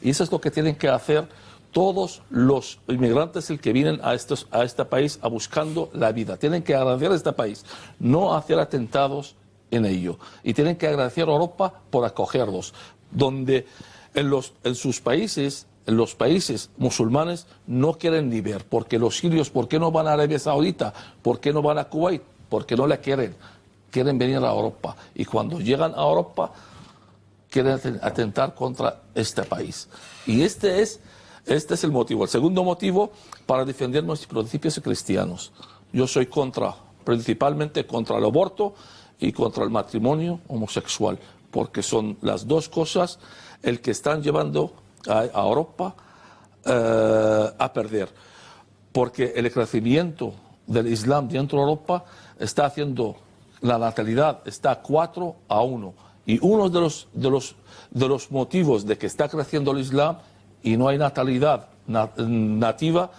Y eso es lo que tienen que hacer todos los inmigrantes que vienen a este país buscando la vida. Tienen que agradecer a este país, no hacer atentados en ello. Y tienen que agradecer a Europa por acogerlos, donde en sus países, en los países musulmanes, no quieren ni ver. Porque los sirios, ¿por qué no van a Arabia Saudita? ¿Por qué no van a Kuwait? Porque no la quieren. Quieren venir a Europa. Y cuando llegan a Europa, quieren atentar contra este país. Y este es el motivo. El segundo motivo, para defender nuestros principios cristianos. Yo soy principalmente contra el aborto y contra el matrimonio homosexual, porque son las dos cosas el que están llevando a Europa a perder. Porque el crecimiento del Islam dentro de Europa está haciendo la natalidad está 4-1. Y uno de los motivos de que está creciendo el Islam y no hay natalidad nativa,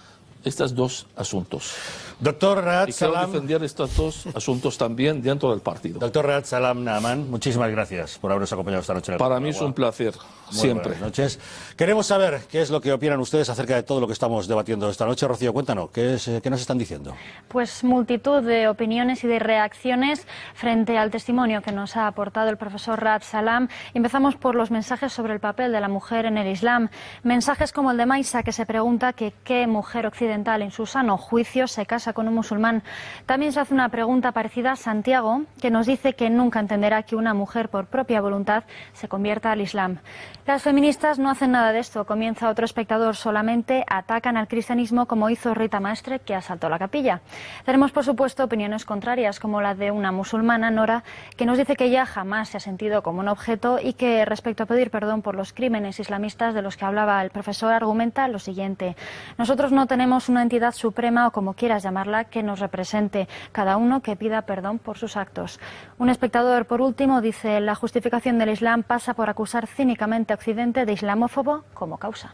estos dos asuntos. Doctor Raad Salam. Y quiero defender estos dos asuntos también dentro del partido. Doctor Raad Salam Naaman, muchísimas gracias por habernos acompañado esta noche en el Para mí es un placer, siempre. Buenas noches. Queremos saber qué es lo que opinan ustedes acerca de todo lo que estamos debatiendo esta noche. Rocío, cuéntanos, ¿qué nos están diciendo? Pues multitud de opiniones y de reacciones frente al testimonio que nos ha aportado el profesor Raad Salam. Empezamos por los mensajes sobre el papel de la mujer en el Islam. Mensajes como el de Maisa, que se pregunta que qué mujer occidental en su sano juicio se casa casa con un musulmán. También se hace una pregunta parecida a Santiago, que nos dice que nunca entenderá que una mujer por propia voluntad se convierta al Islam. Las feministas no hacen nada de esto, comienza otro espectador, solamente atacan al cristianismo como hizo Rita Maestre, que asaltó la capilla. Tenemos por supuesto opiniones contrarias, como la de una musulmana, Nora, que nos dice que ella jamás se ha sentido como un objeto y que respecto a pedir perdón por los crímenes islamistas de los que hablaba el profesor argumenta lo siguiente: nosotros no tenemos una entidad suprema o como quieras llamarla que nos represente, cada uno que pida perdón por sus actos. Un espectador, por último, dice: la justificación del Islam pasa por acusar cínicamente a Occidente de islamófobo como causa.